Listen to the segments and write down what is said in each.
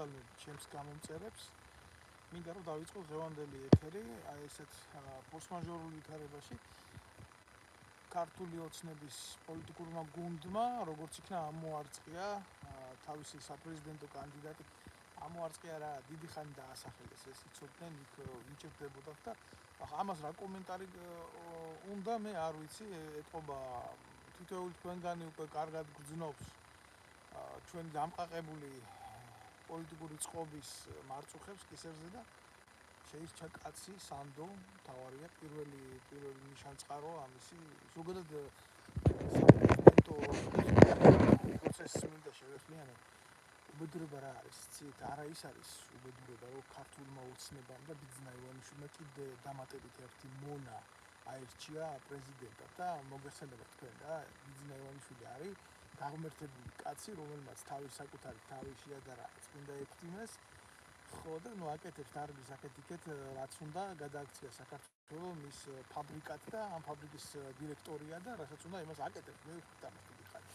მოგესალმებით ჩემს გამომწერებს. მინდა რომ დავიწყოთ დღევანდელი ეთერი, აი ესეთ ფორსმაჟორულ ვითარებაში ქართული ოცნების პოლიტიკურმა გუნდმა, როგორც იქნა ამოარწყია თავისი საპრეზიდენტო კანდიდატი, ამოარწყია რა დიდი ხანი დაასახელეს, ეს იცოდნენ იქ ვიჭერდებოდათ და ამას რა კომენტარი უნდა მე არ ვიცი, ეთყობა თითოეული თქვენგანი უკვე კარგად გრძნობს ჩვენ დამყაყებული პოლიტიკური წყობის მარწუხებს კისერზე და შეირჩა კაცი სანდო თავარია პირველი ნიშანწყარო ამისი ზოგადად საპრეზიდენტო პროცესს მინდა შევეხმიანო უბედურება რა არის ცით არა ის არის უბედურება რომ ქართულმა ოცნებამ და ბიძინა ივანიშვილმა კიდე დამატებით ერთი მონა აირჩია პრეზიდენტად და მოგეხსენებათ თქვენ რა ბიძინა ივანიშვილი არის გაღმერთებული კაცი რომელმაც თავის საკუთარი თავი შეადარა წმინდა ექვთიმეს ხო და ნუ აკეთებს დარგის აკეთიკეთ რაც უნდა გადააქცია საქართველოს მის ფაბრიკად და ამ ფაბრიკის დირექტორია და რასაც უნდა იმას აკეთებს მე ვხვდით ამას დიდი ხანი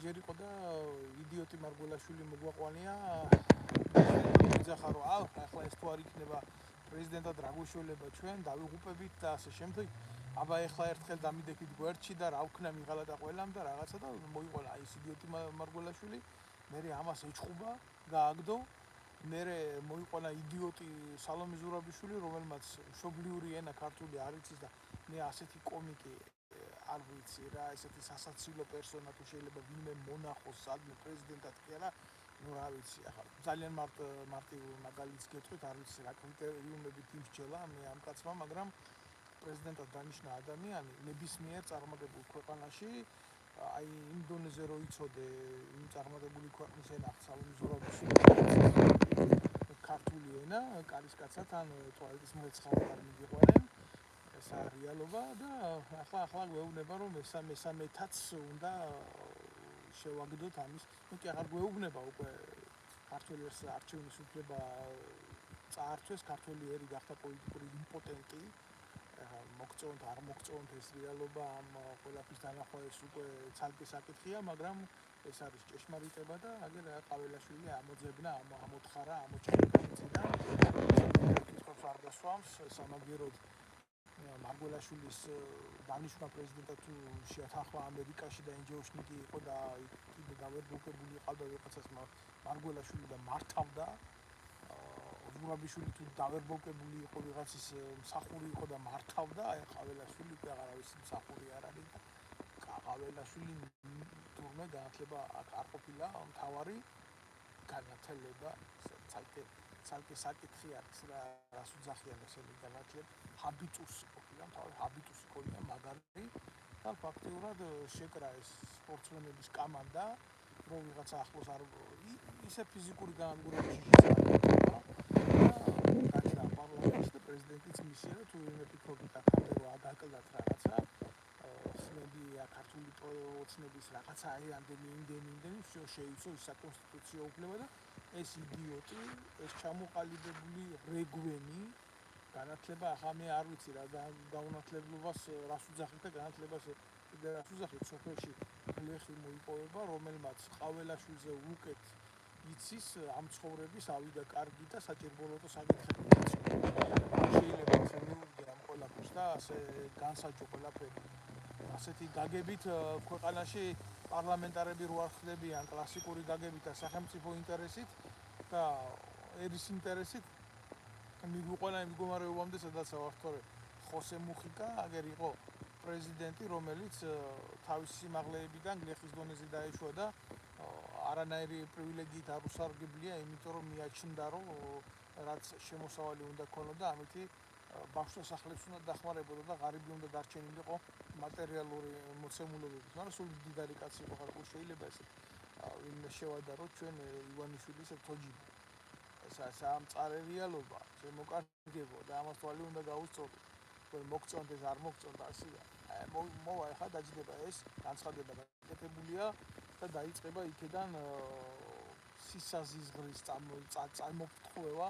ჯერ იყო და იდიოტი მარგველაშვილი მოგვაყვანია იძახა რომ ახლა ეს თუ არ იქნება პრეზიდენტად რა გვეშველება ჩვენ დავიღუპებით და ასე შემდეგ აბა ეხლა ერთხელ დამიდექით გვერდში და რა ვქნა მიღალა და ყველამ და რაღაცა და მოიყვანა აი ეს იდიოტი მარგველაშვილი მე ამას ეჩხუბა გააგდო მე მოიყვანა იდიოტი სალომე ზურაბიშვილი რომელმაც მშობლიური ენა ქართული არ იცის და მე ასეთი კომიკი არ ვიცი რა ესეთი სასაცილო პერსონა თუ შეიძლება ვინმე მონახოს სადმე პრეზიდენტად კი არა ну რა ვიცი ახლა ძალიან მარტივ მაგალითს გეტყვით არ ვიცი რა კრიტერიუმებით იმსჯელა მე ამ კაცმა მაგრამ პრეზიდენტად დანიშნა ადამიანი ნებისმიერ წარმატებულ ქვეყანაში აი იმ დონეზე რო იცოდე იმ წარმატებული ქვეყნის ენა სალომე ზურაბიშვილი ქართული ენა კარისკაცად ან ტუალეტის მოეცხავა არ მიგიყვანენ ეს არის რეალობა და ახლა გვეუბნება რომ მესამეთაც უნდა შევაგდოთ ამის ну კი აღარ გვეუბნება უკვე ქართულის არჩევნის უფლება წაართვეს ქართული ერი გახდა პოლიტიკური იმპოტენტი მოგწონთ არ მოგწონთ ეს რეალობა ამ ყველაფრის დანახვას უკვე ცალკე საკითხია მაგრამ ეს არის ჭეშმარიტება და აგერ ყაველაშვილი ამოძებნა ამოთხარა ამოჭრა კითხავს არ გასვამს სამაგეროდ მარგველაშვილის დანიშნა პრეზიდენტად თუ შეათანხმა ამერიკაში და ენჯეოშნიკი იყო და კიდე დავერბოკებული იყავდა ვიღაცას მარგველაშვილი და მართავდა ზურაბიშვილი თუ დავერბოკებული იყო ვიღაცის მსახური იყო და მართავდა აი ყაველაშვილი უკვე აღარავის მსახური არ არის და ყაველაშვილი თურმე განათლება არ ყოფილა მთავარი განათლება ცალკე საკითხი არის რას უძახიან ესენი განათლება ჰაბიტუსი ყოფილა მთავარი ჰაბიტუსი ყოფილა მაგარი და ფაქტიურად შეკრა ეს სპორტსმენების კომანდა რომ ვიღაცა ახლოს არ ისე ფიზიკური განადგურებაში შეცვალა და პარლამენტის და პრეზიდენტის მისია თუ ვინმე ფიქრობთ აქამდე რომ აგაკლდათ რაღაცა ხმებია ქართული ოცნების რაღაცა აი ამდენი შეიცო ის საკონსტიტუციო უფლება და ეს იდიოტი ეს ჩამოყალიბებული რეგვენი განათლება ახლა მე არ ვიცი რა გაუნათლებლობას რას უძახით და განათლებას კიდე რას უძახით სოფელში გლეხი მოიპოვება რომელმაც ყაველაშვილზე უკეთ იცის ამ ცხოვრების ავიდა კარგი და საჭირბოლოტო საკითხები შეიძლება ასე მივუდგე ამ ყველაფერს და ასე განსაჯო ყველაფერი ასეთი გაგებით ქვეყანაში პარლამენტარები რო არ ხდებიან კლასიკური გაგებით და სახელმწიფო ინტერესით და ერის ინტერესით მიგვიყვანა იმ მდგომარეობამდე სადაც ავართორე ხოსე მუხიკა აგერ იყო პრეზიდენტი რომელიც თავისი სიმაღლეებიდან გლეხის დონეზე დაეშვა და არანაირი პრივილეგიით არ უსარგებლია იმიტომ რომ მიაჩნდა რომ რაც შემოსავალი უნდა ქონოდა ამითი ბავშვთა სახლებს უნდა დახმარებოდა და ღარიბი უნდა დარჩენილიყო მატერიალური მოცემულობებით მაგრამ სულ დიდარი კაცი იყო ხარ შეიძლება ესე ვინმე შევადარო ჩვენ ივანიშვილის თოჯინა ეს ამწარე რეალობა შემოკარგებო და ამას თვალი უნდა გაუსწოროთ თქვენ მოგწონთ ეს არ მოგწონთ ასია მოვა ახლა დაჯდება ეს განცხადება გაკეთებულია და დაიწყება იქიდან სისაზიზღრის წარმოფთხოვება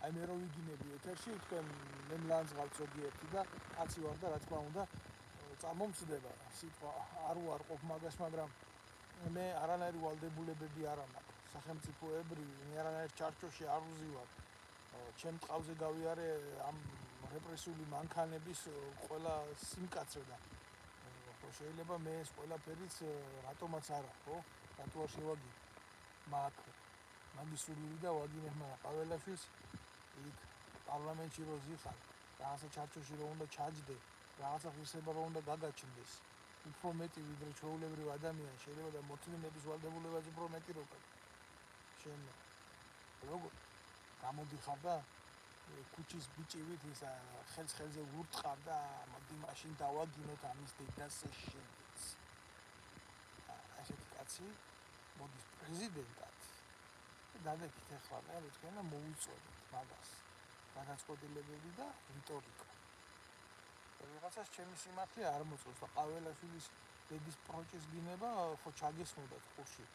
აი მე რო ვიგინები ეთერში თქვენ მე მლანძღავთ ზოგიერთი და კაცი ვარ და რა თქმა უნდა წარმომწდება სიტყვა არ უარყოფ მაგას მაგრამ მე არანაირი ვალდებულებები არ მაქვს სახელმწიფოებრივი ნერანაირ ჩარჩოში არ უზივარ ჩემ ტყავზე გავიარე ამ რეპრესიული მანქანების ყველა სიმკაცრე და ხო შეიძლება მე ეს ყველაფერიც რატომაც არა ხო რატო არ შევაგინო მაგის სული და ვაგინებმა ყაველაშვილს იქ პარლამენტში რო ზიხარ რაღაცა ჩარჩოში რო უნდა ჩაჯდე რაღაცა ღირსება რო უნდა გაგაჩნდეს უფრო მეტი ვიდრე ჩვეულებრივ ადამიანი შეიძლება და მოთმინების ვალდებულებაც უფრო მეტი რო გაქვს შენ როგორ გამოდიხარ და ქუჩის ბიჭივით ის ხელზე ვურტყარ და მოდი მაშინ დავაგინოთ ამის დედას შენს ასეთი კაცი მოდის პრეზიდენტად დაგეკით ახლა მე თქვენ მოუწოდეთ მაგას გადაწყვეტილებები და რიტორიკა რაღაცას ჩემი სიმართლე არ მოწონს და ყაველაშვილის დედის პროჭის გინება ხო ჩაგესმოდათ ხურში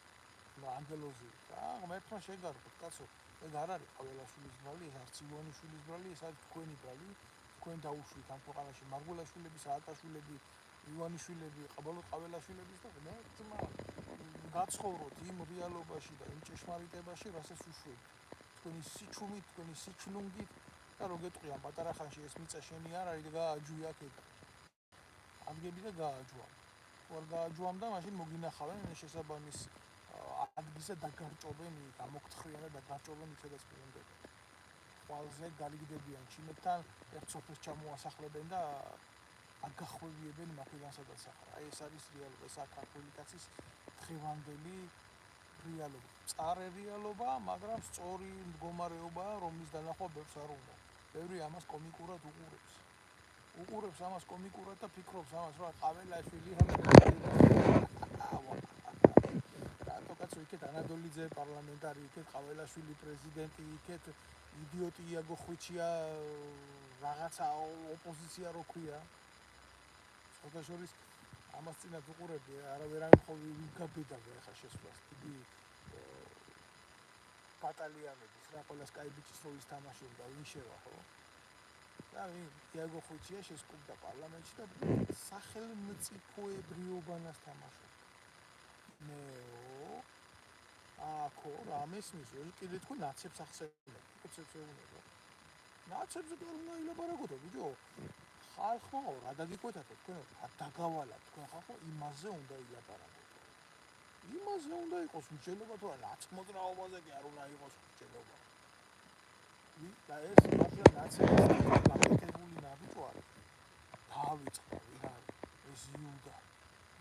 ანგელოზი და ღმერთმა შეგარგოთ კაცო ეგ არ არის ყაველაშვილის ბრალი ეს არც ივანიშვილის ბრალი ეს არის თქვენი ბრალი თქვენ დაუშვით ამ ქვეყანაში მარგულაშვილები სააკაშვილები ივანიშვილები ყაველაშვილების და ღმერთმა გაცხოვროთ იმ რეალობაში და იმ ჭეშმარიტებაში რასაც უშვებთ თქვენი სიჩუმით თქვენი სიჩლუნგით და რო გეტყვიან პატარა ხანში ეს მიწა შენი არ არის და გააჯვია აქ ადგები და გააჯვა ვარ გააჯვამდა მაშინ მოგინახავენ შესაბამის ადგილზე დაგარჭობენ გამოგთხრიან და დაგარჭობენ იქედაც პირობები ყველაზე გარიგდებიან ჩინეთთან ერთ სოფელს ჩამოასახლებენ და აგახვევიებენ მაქედან სადაც ახლა აი ეს არის რეალობა ეს საქართველოს კაცის დღევანდელი რეალობა წარე რეალობა მაგრამ სწორი მდგომარეობა რომლის დანახვა ბევრს არ უნდა ბევრი ამას კომიკურად უყურებს ამას კომიკურად და ფიქრობს ამას რა ყაველაშვილი რატო კაცო იქეთ ანადოლიძე პარლამენტარი იქეთ ყაველაშვილი პრეზიდენტი იქეთ იდიოტი იაგო ხვიჩია რაღაცა ოპოზიცია რო ქვია შეხოთაშორის ამას წინათ უყურებდი არავერავინ ხო ვიგაბედავე ახლა შესვლას დიდი ბატალიონების რა ყველა სკაიბიჩის როლის თამაშობდა ვინ შევა ხო და იაგო ხვიჩია შესკუბდა პარლამენტში და სახელმწიფოებრიობანას თამაშობდა ნეო აქო რამესმის კიდე თქვენ ნაცებს ახსენებთ კაცებს ეუბნება ნაცებზე კი არ უნდა ილაპარაკოთ ბიჭო ხალხმა რა დაგიკვეთათო თქვენ დაგავალათ თქვენ ხალხო იმაზე უნდა ილაპარაკოთ იმაზე უნდა იყოს მსჯელობა თუ არა ნაცმოძრაობაზე კი არ უნდა იყოს მსჯელობა და ეს მართლა ნაცების გაკეთებული ნაბიჯო არის დავიწყდა ვინ არის ეს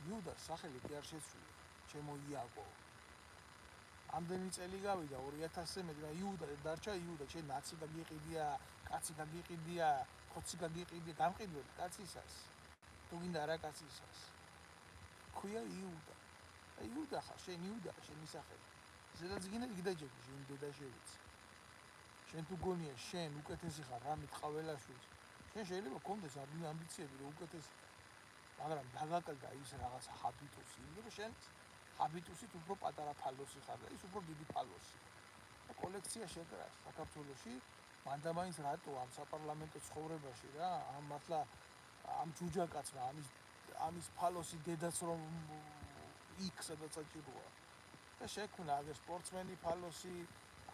იუდა სახელი კი არ შეცვლილა ჩემო იაგო ამდენი წელი გავიდა 2000-ზე მეტი და იუდა დარჩა იუდა შენ ნაცი გაგიყიდია კაცი გაგიყიდია ხოცი გაგიყიდია გამყიდველი კაცისას თუ გინდა რა კაცისას ქვია იუდა ხარ შენ იუდა შენი სახელი ზედაც გინდა გიდაჯექი შენ დედაშევიც შენ თუ გონია შენ უკეთესი ხარ რამით ყაველაშვილს შენ შეიძლება გქონდეს ამბიციები რომ უკეთესი მაგრამ დაგაკლდა ის რაღაც ჰაბიტუსი იმიტომ რომ შენ ჰაბიტუსით უფრო პატარა ფალოსი ხარ და ის უფრო დიდი ფალოსი და კოლექცია შეკრას საქართველოში მანდამაინც რატო ამ საპარლამენტო ცხოვრებაში რა ამ მართლა ამ ჯუჯაკაცმა ამის ფალოსი დედაც რომ იქ სადაც საჭიროა და შექმნა აგერ სპორტსმენი ფალოსი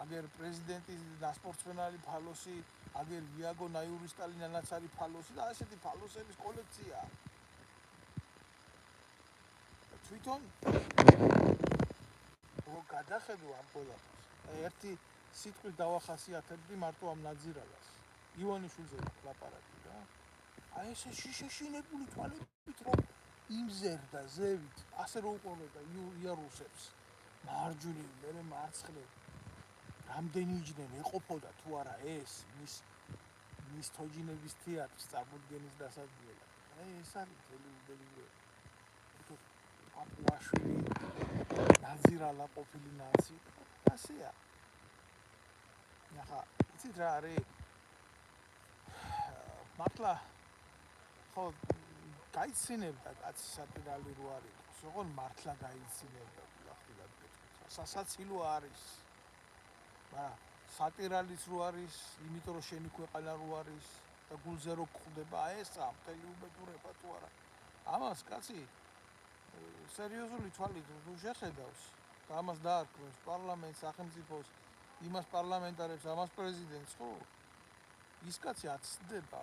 აგერ პრეზიდენტი და სპორტსმენალი ფალოსი აგერ იაგო ნაიურისტალინანაც არის ფალოსი და ასეთი ფალოსების კოლექცია თვითონ რო გადახედო ამ ყველაფერს ერთი სიტყვით დავახასიათებდი მარტო ამ ნაძირალას ივანიშვილზე ლაპარაკი რა აი ეს შიშაშინებული თვალებით რომ იმზერდა ზევით ასე რო უყურებდა იარუსებს მარჯვნივ მე მარცხნივ რამდენიჯდნენ ეყოფოდა თუ არა ეს მის თოჯინების თეატრის წარმოდგენის დასადგენად აი ეს არის თელევიზია აპუაშვილი ნაძირალა ყოფილი ნაცი ასეა ახლა იცით რა არის მართლა ხო გაიცინებდა კაცი სატირალი რო არის ოღონ მართლა გაიცინებდა ხილახილად სასაცილო არის მაგრამ სატირალის რო არის იმიტომ რომ შენი ქვეყანა რო არის და გულზე რო გხვდება ესა მთელი უბედურება თუ არა ამას კაცი სერიოზული თვალით თუ შეხედავს და ამას დაარქმევს პარლამენტს, სახელმწიფოს, იმას პარლამენტარებს, ამას პრეზიდენტს, ხო? ის კაცი აცდება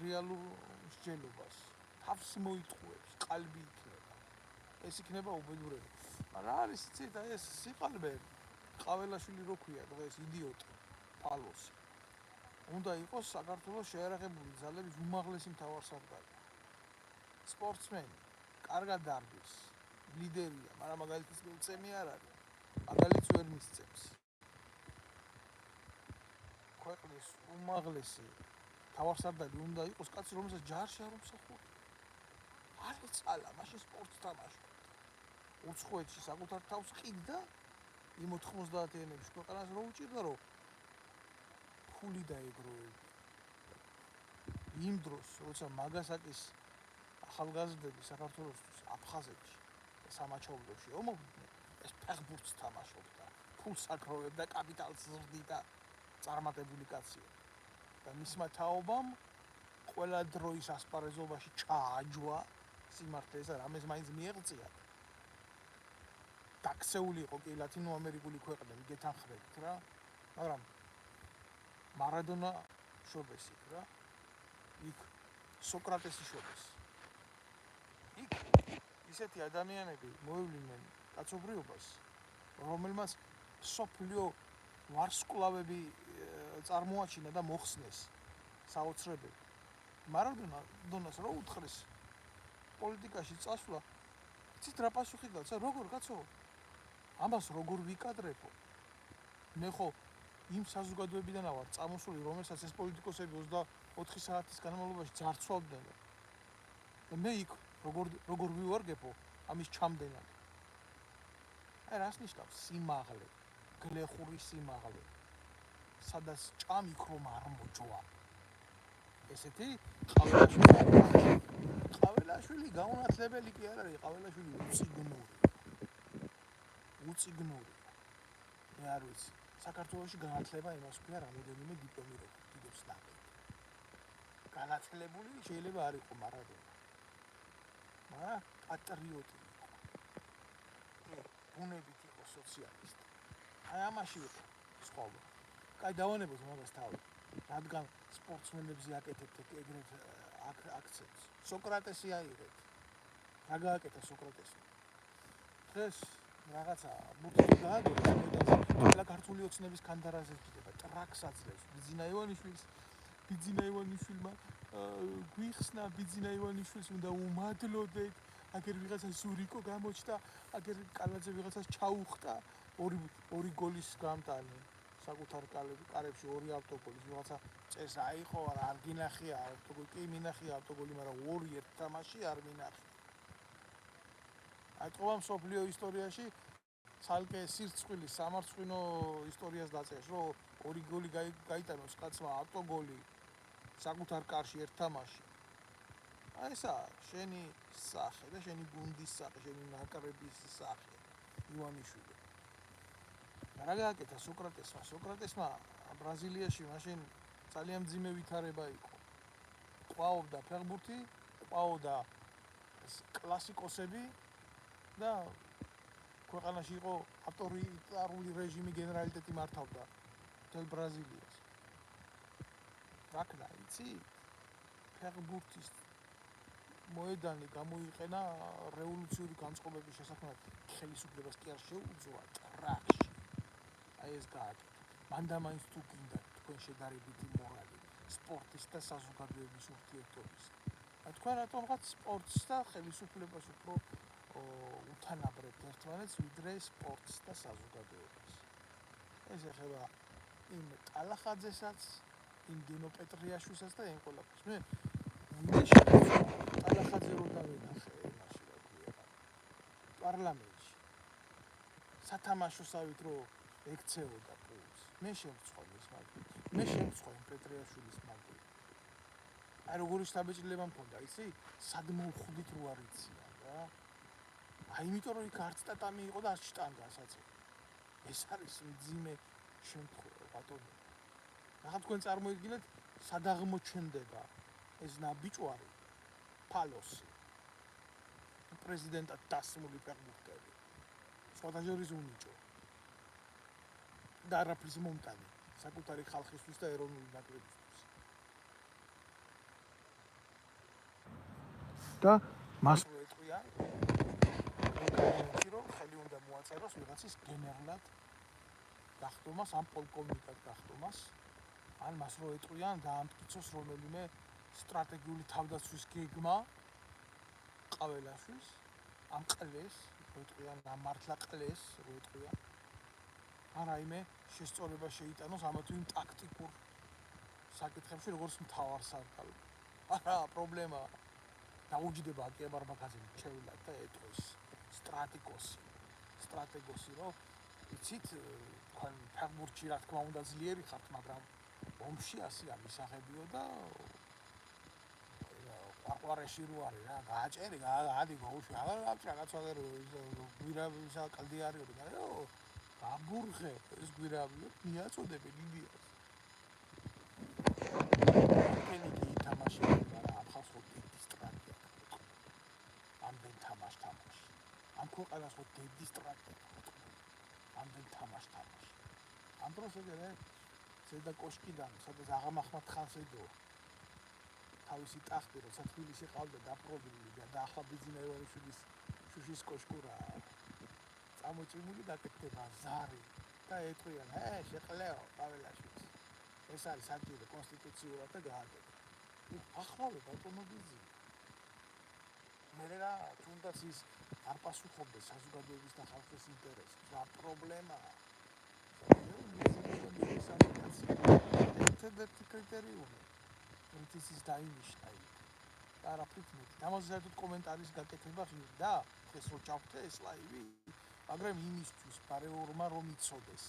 რეალურ მსჯელობას, თავს მოიტყუებს, ყალბი იქნება. ეს იქნება უბედურება. რა არის იცით, აი ეს სიყალბე ყაველაშვილი რო ქვია დღეს იდიოტი, ფალოსი. უნდა იყოს საქართველოს შეიარაღებული ძალების უმაღლესი მთავარსარდალი. სპორტსმენი, კარგად დარბის, ლიდერია, მაგრამ მაგალითის მიღწემი არ არის. მაგალითს ვერ მისცემს. ქვეყნის უმაღლესი მთავარსარდალი უნდა იყოს კაცი, რომელსაც ჯარში არ უმსახურება. არ ეცალა, მაშინ სპორტს თამაშობდა. უცხოეთში საკუთარ თავს ყიდდა, იმ 90-იანებში ქვეყანას რო უჭირდა, რომ ფული დაეგროვებინა. იმ დროს, როცა მაგასაკის ახალგაზრდები საქართველოსთვის აფხაზეთში სამაჩაბლოში ომობდნენ, ეს ფეხბურთს თამაშობდა, ფულს აგროვებდა, კაპიტალს ზრდიდა წარმატებული კაცია. და მისმა თაობამ ყველა დროის ასპარეზობაში ჩააჯვა სიმართლე ეს არ ამას მაინც მიეღწია. დაქცეული იყო კი ლათინო ამერიკული ქვეყნები, გეთანხმებით რა, მაგრამ მარადონა შობეს იქ რა, იქ სოკრატესი შობეს. იქ ისეთი ადამიანები მოევლინენ კაცობრიობას, რომელმაც სოფლიო ვარსკვლავები წარმოაჩინა და მოხსნეს საოცრებები. მარადონას რა უთხრეს პოლიტიკაში წასვლა, იცით რა პასუხი გაცა, როგორ კაცო? ამას როგორ ვიკადრებო? მე ხო იმ საზოგადოებიდან ვარ წამოსული, რომელსაც ეს პოლიტიკოსები 24 საათის განმავლობაში ძარცვავდნენ. და მე იქ როგორ ვივარგებო ამის ჩამდენად. აი რას ნიშნავს სიმაღლე, გლეხური სიმაღლე. სადაც ჭამი ქრომ არ მოჯვა. ესეთი ყაველაშვილი გაუნათლებელი კი არ არის, ყაველაშვილი უციგნური. მე არ ვიცი. საქართველოში განათლება იმას ქვია, რამოდენიმე დიპლომირება, დიდებს ნაკეთი. განათლებული შეიძლება არ იყო მარადონა. მაგრამ პატრიოტი იყო. ბუნებით იყო სოციალისტი. აი ამაში იყო სხვაობა. კაი დავანებოთ მაგას თავი. რადგან სპორტსმენებზე აკეთებთ ეგრეთ აქცენტს. სოკრატესი აიღეთ. რა გააკეთა სოკრატესმა? დღეს რაღაცა ბურთი გააგორა მედალს. ყველა ქართული ოცნების კანდარაზე ჭდება, ტრაკს აძლევს. ბიძინა ივანიშვილმა გვიხსნა, ბიძინა ივანიშვილს უნდა უმადლოდეთ. აგერ ვიღაცა ზურიკო გამოჩნდა, აგერ კალაძე ვიღაცას ჩაუხტა, ორი გოლის გამტანი. საკუთარ კარებში ორი ავტოგოლის ვიღაცა წეს აიყო, არ გინახია ავტოგოლი, კი მინახია ავტოგოლი, მაგრამ ორი ერთ თამაში არ მინახია. აი თქო მსოფლიო ისტორიაში ცალკე სირცხვილის სამარცხვინო ისტორიას დაწერს, რომ ორი გოლი გაიტანოს კაცმა ავტოგოლი საკუთარ კარში ერთ თამაში. აი ესა შენი სახე და შენი გუნდის სახე, შენი ნაკრების სახე ივანიშვილი. რა გააკეთა სოკრატესმა? სოკრატესმა ბრაზილიაში მაშინ ძალიან მძიმე ვითარება იყო. ყვაობდა ფეხბურთი, ყვაოდა კლასიკოსები და ქვეყანაში იყო ავტორიტარული რეჟიმი, გენერალიტეტი მართავდა მთელ ბრაზილიას. რაკნა იცი? ფეხბურთის მოედანი გამოიყენა რევოლუციური განწყობების შესაქმნელად. ხელისუფლებას კი არ შეუძლია ტრაკში. აი ეს გააკეთა. მანდა მაინც თუ გინდა თქვენ შედარებითი მორალი, სპორტის და საზოგადოების ურთიერთობის. თქვენ რატომღაც სპორტს და ხელისუფლებას უფრო უთანაბრებთ ერთმანეთს, ვიდრე სპორტს და საზოგადოებას. ეს ეხება იმ ტალახაძესაც, იმ დინო პეტრიაშვილსაც და იმ ყველაფერს. მე ტალახაძე რო დავინახე იმაში რა ქვია პარლამენტში. სათამაშოსავით რო ექცეოდა პულს. მე შემწყვეტ ის მაგით. მე შემწყვეტ პეტრიაშვილის მაგით. აი როგორი შთაბეჭდილება მქონდა, იცი? სად მოვხვდით რო არ იციან რა. აი იმიტომ რომ იქ არც ტატამი იყო და არც შტანგა საწე. ეს არის მძიმე შემთხვევა ბატონო. ახლა თქვენ წარმოიდგინეთ, სად აღმოჩნდება ეს ნაბიჯვარი ფალოსი. პრეზიდენტად დასმული ფეხბურთელი. სხვადასხვა უნიჭო და არაფრის მომტანი საკუთარი ხალხისთვის და ეროვნული ნაკრებისთვის. და მას ეწყვია რომ ხელი უნდა მოაწეროს ვიღაცის გენერლად გახდომას ან პოლკოვნიკად გახდომას, ან მას რო ეწყვიან დაამტკიცოს რომელიმე სტრატეგიული თავდაცვის გეგმა ყაველაშვილს, ამ ყლეს რო ეწყვიან, ამ მართლა ყლეს რო ეწყვიან, ან რაიმე შესწორება შეიტანოს ამა თუ იმ ტაქტიკურ საკითხებში, როგორც მთავარსარდალი. არა, პრობლემა დაუჯდება აკიაბარბაქაძემ ჩევლად და ეტყვის სტრატეგოსი, რომ იცით, თქვენ ფეხბურთში რა თქმა უნდა ძლიერი ხართ, მაგრამ ომში ასე ამისაღებიო და ყვარყვარეში რო არის რა, გააჭერი, გაადი გოულში, რაღაცა გვირაბისა კლდი არის, გაბურხე ეს გვირაბი, მიაწოდები ლიბიას. კენიკი ითამაშება, მაგრამ ამ ხალხს ხო დიდი სტრატეგია აქვს. ამდენ თამაში. ამ ქვეყანას ხო დიდი სტრატეგია აქვს. ამდენ თამაში. ამ დროს ეგრე ზედა კოშკიდან, სადაც აღამახმად ხანს ედო თავისი ტახტი, როცა თბილისში ყავდა დაპყრობილი და ახლა ბიძინა ივანიშვილის შუშის კოშკურა წამოწიმული დაკეთდება ზარი და ეტყვიან, შეყლეო ყაველაშვილს. ეს არის საჭირო კონსტიტუციურად და გააკეთე. ახლა ბატონო ბიძინა. მე რა თუნდაც ის არ პასუხობდეს საზოგადოების და ხალხის ინტერესებს. რა პრობლემაა? ერთ-ერთი კრიტერიუმი პრინციპის დაინიშნა იქ და არაფრით მეტი. ამაზე საერთოდ კომენტარის გაკეთება ღირდა, დღეს რო ჩავხდე ეს ლაივი, მაგრამ იმისთვის პარეორმა რომ იცოდეს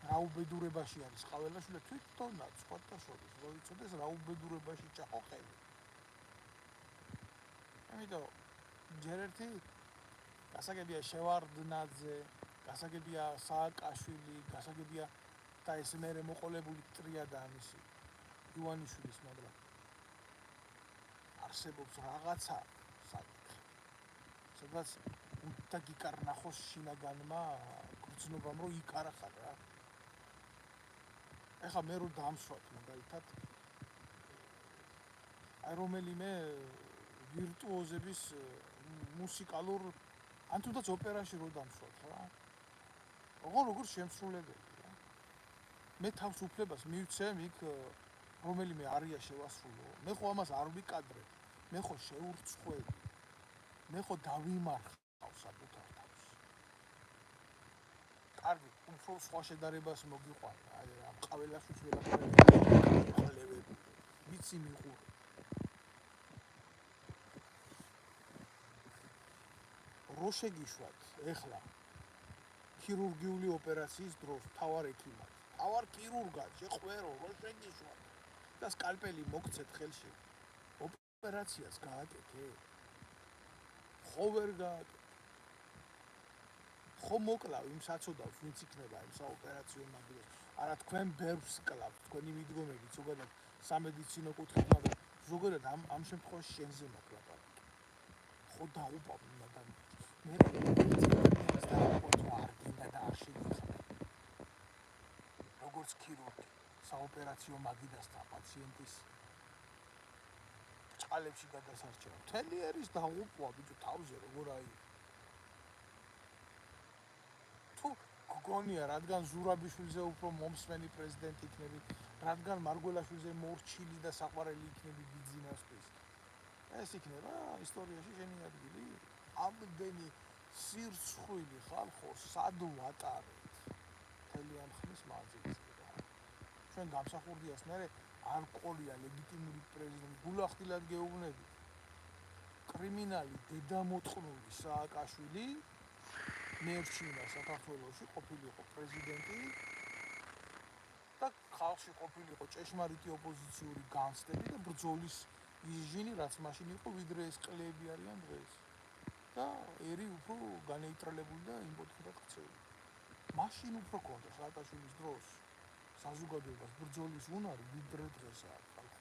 რა უბედურებაში არის ყაველაშვილი, თვითონაც სხვათა შორის რომ იცოდეს რა უბედურებაში ჩაყო ხელი. ამიტომ ჯერ ერთი გასაგებია შევარდნაძე, გასაგებია სააკაშვილი, გასაგებია და ეს მერე მოყოლებული ტრიადა ამისი ივანიშვილის, მაგრამ არსებობს რაღაცა საკითხი, სადაც უნდა გიკარნახოს შინაგანმა გრძნობამ, რომ იქ არ ახარ რა. ეხლა მე რო დამსვათ მაგალითად აი რომელიმე ვირტუოზების მუსიკალურ ან თუნდაც ოპერაში რო დამსვათ რა. როგორ შემსრულებელი რა. მე თავს უფლებას მივცემ იქ რომელიმე არია შევასრულო. მე ხო ამას არ ვიკადრებ. მე ხო შეურცხვევი. მე ხო დავიმარხავ საკუთარ თავს. კარგი, უფრო სხვა შედარებას მოგიყვანა. აი ამ ყაველაშვილს ველაპარაკები. ვიცი მიყურე. რო შეგიშვათ ეხლა ქირურგიული ოპერაციის დროს თავარ ექიმად, თავარ ქირურგად შეყვერო, რო შეგიშვათ და სკალპელი მოგცეთ ხელში. ოპერაციას გააკეთე? ხო ვერ გააკეთე. ხო მოკლავ იმ საწოდავს, ვინც იქნება იმ საოპერაციო მაგალითად. არა თქვენ ბევრს კლავთ, თქვენი მიდგომებით ზოგადად სამედიცინო კუთხით, მაგრამ ზოგადად ამ შემთხვევაში შენზე მაქვს ლაპარაკი. ხო დაუპავ იმ ადამიანს. მე როგორც ქირურგი საოპერაციო მაგიდასთან პაციენტის წყალებში გადასარჩევა. მთელი ერის დაუპვა ბიჭო თავზე როგორ აი. თუ გგონია რადგან ზურაბიშვილზე უფრო მომსმენი პრეზიდენტი იქნები, რადგან მარგველაშვილზე მორჩილი და საყვარელი იქნები ბიძინასთვის. ეს იქნება ისტორიაში შენი ადგილი. ამდენი სირცხვილი ხალხო სად ვატარეთ მთელი ამ ხნის მანძილზე რა. ჩვენ გამსახურდიას მერე არ ყოლია ლეგიტიმური პრეზიდენტი, გულახდილად გეუბნები. კრიმინალი დედამოწყნული სააკაშვილი მეერჩინა საქართველოში ყოფილიყო პრეზიდენტი და ხალხში ყოფილიყო ჭეშმარიტი ოპოზიციური განცდები და ბრძოლის იჟინი, რაც მაშინ იყო, ვიდრე ეს ყლეები არიან დღეს. და ერი უფრო განეიტრალებული და იმპოტენტად ქცეული. მაშინ უფრო ქონდა სააკაშვილის დროს საზოგადოებას ბრძოლის უნარი, ვიდრე დღესაა ხალხო.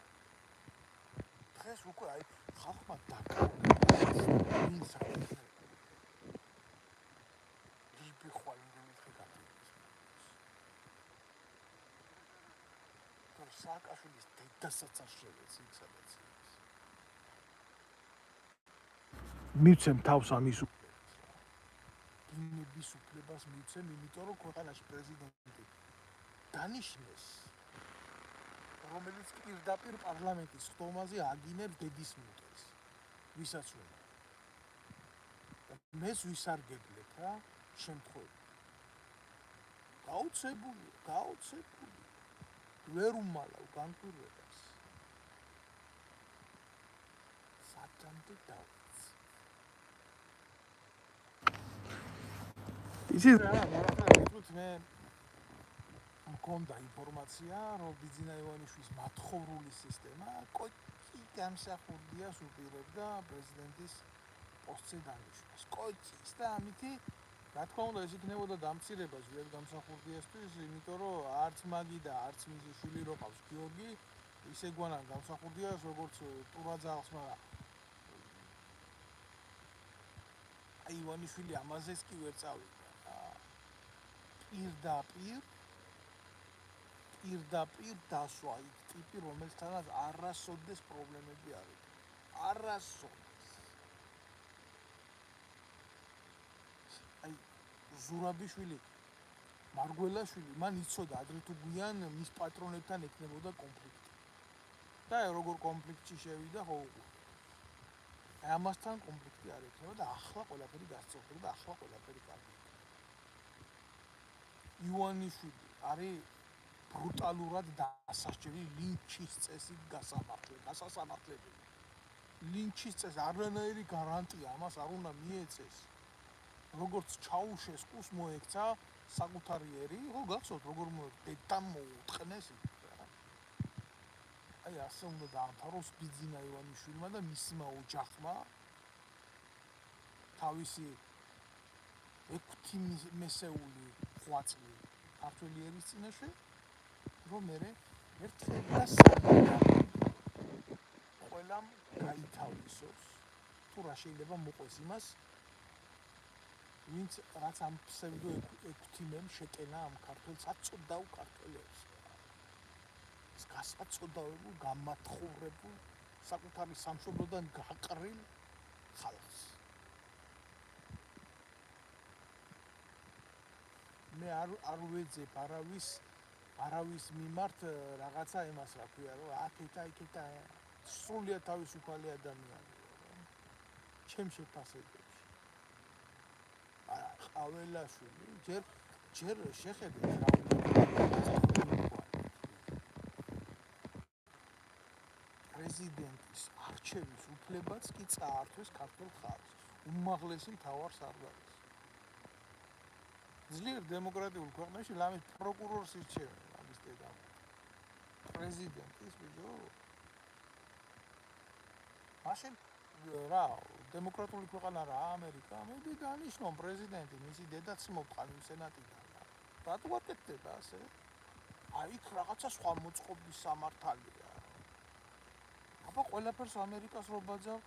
დღეს უკვე აი ხალხმა დაკარგა გიხვალ იმდენით გაკეთდეს. თორ სააკაშვილის დედასაც არ შევეცი იქ სადაც ის. მივცემ თავს ამის უფლებას რა. დინების უფლებას მივცემ, იმიტომ რომ ქვეყანაში პრეზიდენტი დანიშნეს, რომელიც პირდაპირ პარლამენტის ხდომაზე აგინებს დედის მუტეს. ვისაც უნდა. მეს ვისარგებლებ რა, შემთხვევით. გაოცებული. ვერ უმალავ განკვირვებას. სათამდე დავიცი. იცით რა, მაგალითად მე მქონდა ინფორმაცია, რომ ბიძინა ივანიშვილის მათხოვრული სისტემა კოჭი გამსახურდიას უპირებდა პრეზიდენტის პოსტზე დანიშნას. კოჭის და ამითი რა თქმა უნდა ეს იქნებოდა დამცირება ჟილეთ გამსახურდიასთვის, იმიტომ რომ არც მაგი და არც მისი შვილი რო ყავს გიორგი, ისე გვანან გამსახურდიას როგორც ტურაძაღს, მაგრამ აი ივანიშვილი ამაზეც კი ვერ წავიდა. პირდაპირ დასვა იქ ტიპი, რომელთანაც არასოდეს პრობლემები არ იყო. არასოდეს. აი ზურაბიშვილი, მარგველაშვილი, მან იცოდა ადრე თუ გვიან მის პატრონებთან ექნებოდა კონფლიქტი. და როგორ კონფლიქტში შევიდა, ხო უყურე. ამასთან კონფლიქტი არ ექნება და ახლა ყველაფერი გასწორდა და ახლა ყველაფერი კარგია. ივანიშვილი არის ბრუტალურად დასასჯელი ლინჩის წესით გასასამართლებელი. ლინჩის წესი არანაირი გარანტია ამას არ უნდა მიეცეს. როგორც ჩაუშესკუს მოექცა საკუთარი ერი, ხო გახსოვთ როგორ დედამ მოუტყნეს იქ რა. აი ასე უნდა დაამთავროს ბიძინა ივანიშვილმა და მისმა ოჯახმა თავისი 6 მესეული ღვაწლი ქართველი ერის წინაშე, რომ მე ერთხელ და სამუდამოდ ყველამ გაითავისოს, თუ რა შეიძლება მოყვეს იმას, ვინც რაც ამ ფსევდო ექვთიმემ შეტენა ამ ქართველს აწოდაო ქართველებს. ეს გასაწოდავებულ, გამათხოვრებულ, საკუთარი სამშობლოდან გაყრილ ხალხს. მე არ ვეძებ არავის მიმართ რაღაცა იმას რა ქვია, რომ აქეთა სრულიად თავისუფალი ადამიანია. ჩემ შეფასებებში. ყაველაშვილი ჯერ შეხედეთ რა პრეზიდენტის არჩევის უფლებაც კი წაართვეს ქართულ ხალხს, უმაღლესი მთავარ სარდალს. ძლიერ დემოკრატიულ ქვეყნებში ლამის პროკურორს ირჩევენ ამის დედამ. პრეზიდენტის ბიჭო. მაშინ რა, დემოკრატიული ქვეყანა რა ამერიკა, მე დანიშნონ პრეზიდენტი, მისი დედაც მოვყავი სენატიდან. რატო ვაკეთდება ასე? აი იქ რაღაცა სხვა მოწყობის სამართალია. აბა ყველაფერს ამერიკას რო ბაძავთ,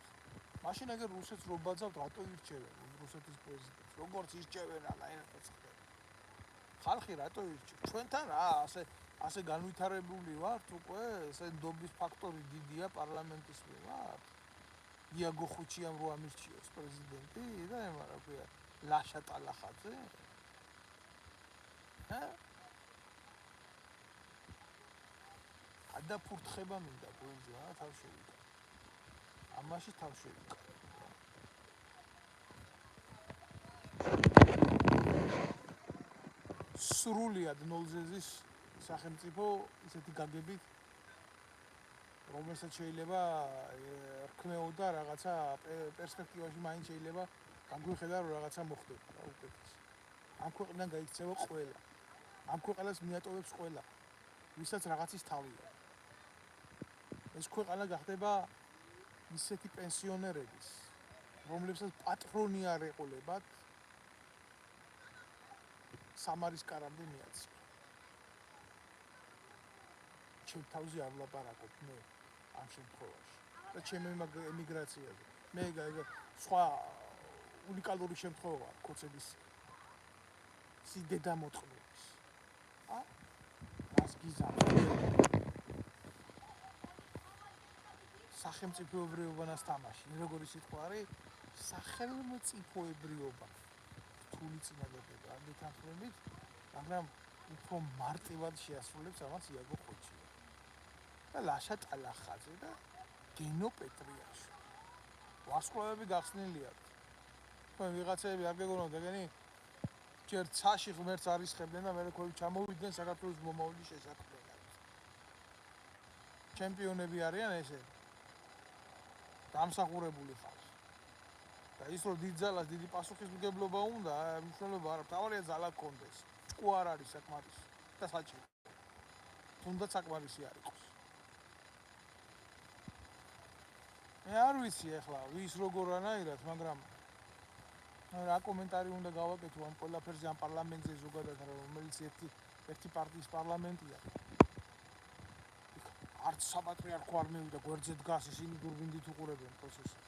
მაშინ ეგერ რუსეთს რო ბაძავთ, რატო ირჩევენ რუსეთის პრეზიდენტს? როგორც ირჩევენ ალა ერთად ხდება. ხალხი რატო ირჩევს? ჩვენთან რა ასე განვითარებული ვართ უკვე, ესე ნდობის ფაქტორი დიდია პარლამენტის მიმართ. იაგო ხუჩიამ რო ამირჩიოს პრეზიდენტი და ემა რა ქვია, ლაშა ტალახაძე? გადაფურთხება მინდა გულზე, თავ შევიკავ. ამაში თავ შევიკავ. სრულიად ნოლზეზის სახელმწიფო ისეთი გაგებით, რომელსაც შეიძლება რქმეოდა რაღაცა პერსპექტივაში მაინც შეიძლება განგვიხედა რომ რაღაცა მოხდება რა უკეთეს. ამ ქვეყნიდან გაიქცევა ყველა. ამ ქვეყანას მიატოვებს ყველა, ვისაც რაღაცის თავია. ეს ქვეყანა გახდება ისეთი პენსიონერების, რომლებსაც პატრონი არ ეყოლებათ, სამარის კარამდე მიაწია. ჩემ თავზე არ ვლაპარაკობ მე ამ შემთხვევაში და ჩემ ემიგრაციაზე. მე სხვა უნიკალური შემთხვევა ქოცების სიდედა მოწყობის. რას გიზამს? სახელმწიფოებრიობანას თამაში. როგორი სიტყვა არის? სახელმწიფოებრიობა. რთული წინადადება ანდეთანხმებით, მაგრამ უფრო მარტივად შეასრულებს ამას იაგო ხოჩია. და ლაშა ტალახაძე და გენო პეტრიაშვილი. ვარსკვლავები გახსნილია. თქვენ ვიღაცები არ გეგონოთ ეგენი ჯერ ცაში ღმერთს არისხებდნენ და მერე ქვევით ჩამოვიდნენ საქართველოს მომავლის შესაქმნელად. ჩემპიონები არიან ესე. დამსახურებული ხალხი. და ის რომ დიდ ძალას დიდი პასუხისმგებლობა უნდა, მნიშვნელობა არა, თავარია ძალა გქონდეს. ჭკუ არ არის საკმარისი და საჭირო. თუნდაც საკმარისი არ იყოს. მე არ ვიცი ახლა ვის როგორანაირად, მაგრამ რა კომენტარი უნდა გავაკეთო ამ ყველაფერზე ამ პარლამენტზე ზოგადად, რომელიც ერთი პარტიის პარლამენტია. არც საპატრიარქო არ მივიდა გვერდზე დგას ისინი დურბინით უყურებენ პროცესებს.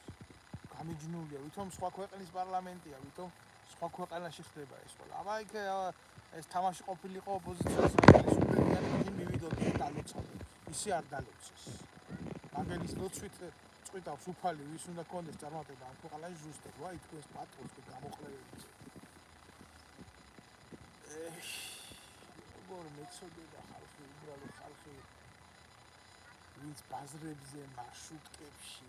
გამიჯნულია, ვითომ სხვა ქვეყნის პარლამენტია, ვითომ სხვა ქვეყანაში ხდება ეს ყველა. აბა იქ ეს თამაში ყოფილიყო ოპოზიციის ხელისუფლებიანი, იგი მივიდოდა დალოცავდა. ისე არ დალოცეს. მაგელის ლოცვით წვითავს უფალი, ვის უნდა კონდეს წარმატება ამ ქვეყანაში ზუსტად. ვაი თქვენს პატრონს გამოყლეველი. როგორ მეცოდება ხალხი, უბრალოდ ხალხი ვინც ბაზრებზე, მარშრუტკებში,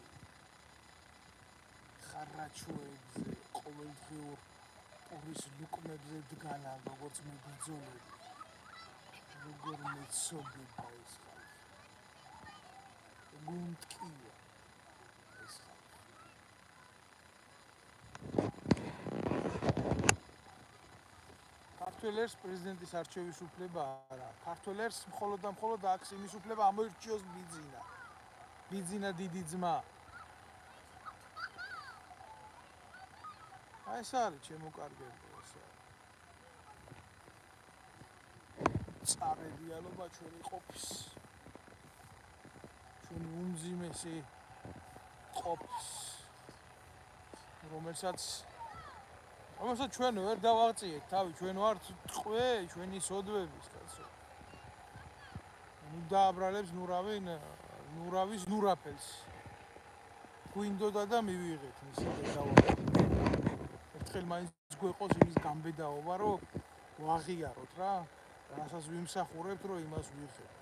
ხარაჩოებზე, ყოველდღიურ პურის ლუკმებზე დგანან, როგორც მებრძოლები. როგორ მეცოდება ეს ხალხი. გუნდკია ეს ხალხი. ქართველებს პრეზიდენტის არჩევის უფლება არა. ქართველებს მხოლოდ და მხოლოდ აქვს იმის უფლება ამოირჩიოს ბიძინა. ბიძინა დიდი ძმა. აი ეს არის ჩემო კარგებო, ეს არის. წარედიალობა ჩვენი ყოფის. ჩვენი უმძიმესი ყოფის. რომელსაც ჩვენ ვერ დავაღწიეთ თავი, ჩვენ ვართ ტყვე, ჩვენი სოდვების კაცო. ნუ დააბრალებს ნურავის ნურაფელს. გვინდოდა და მივიღეთ მისი დედაობა. ერთხელ მაინც გვეყოს იმის გამბედაობა, რომ ვაღიაროთ რა, რასაც ვიმსახურებთ, რომ იმას ვიღებთ.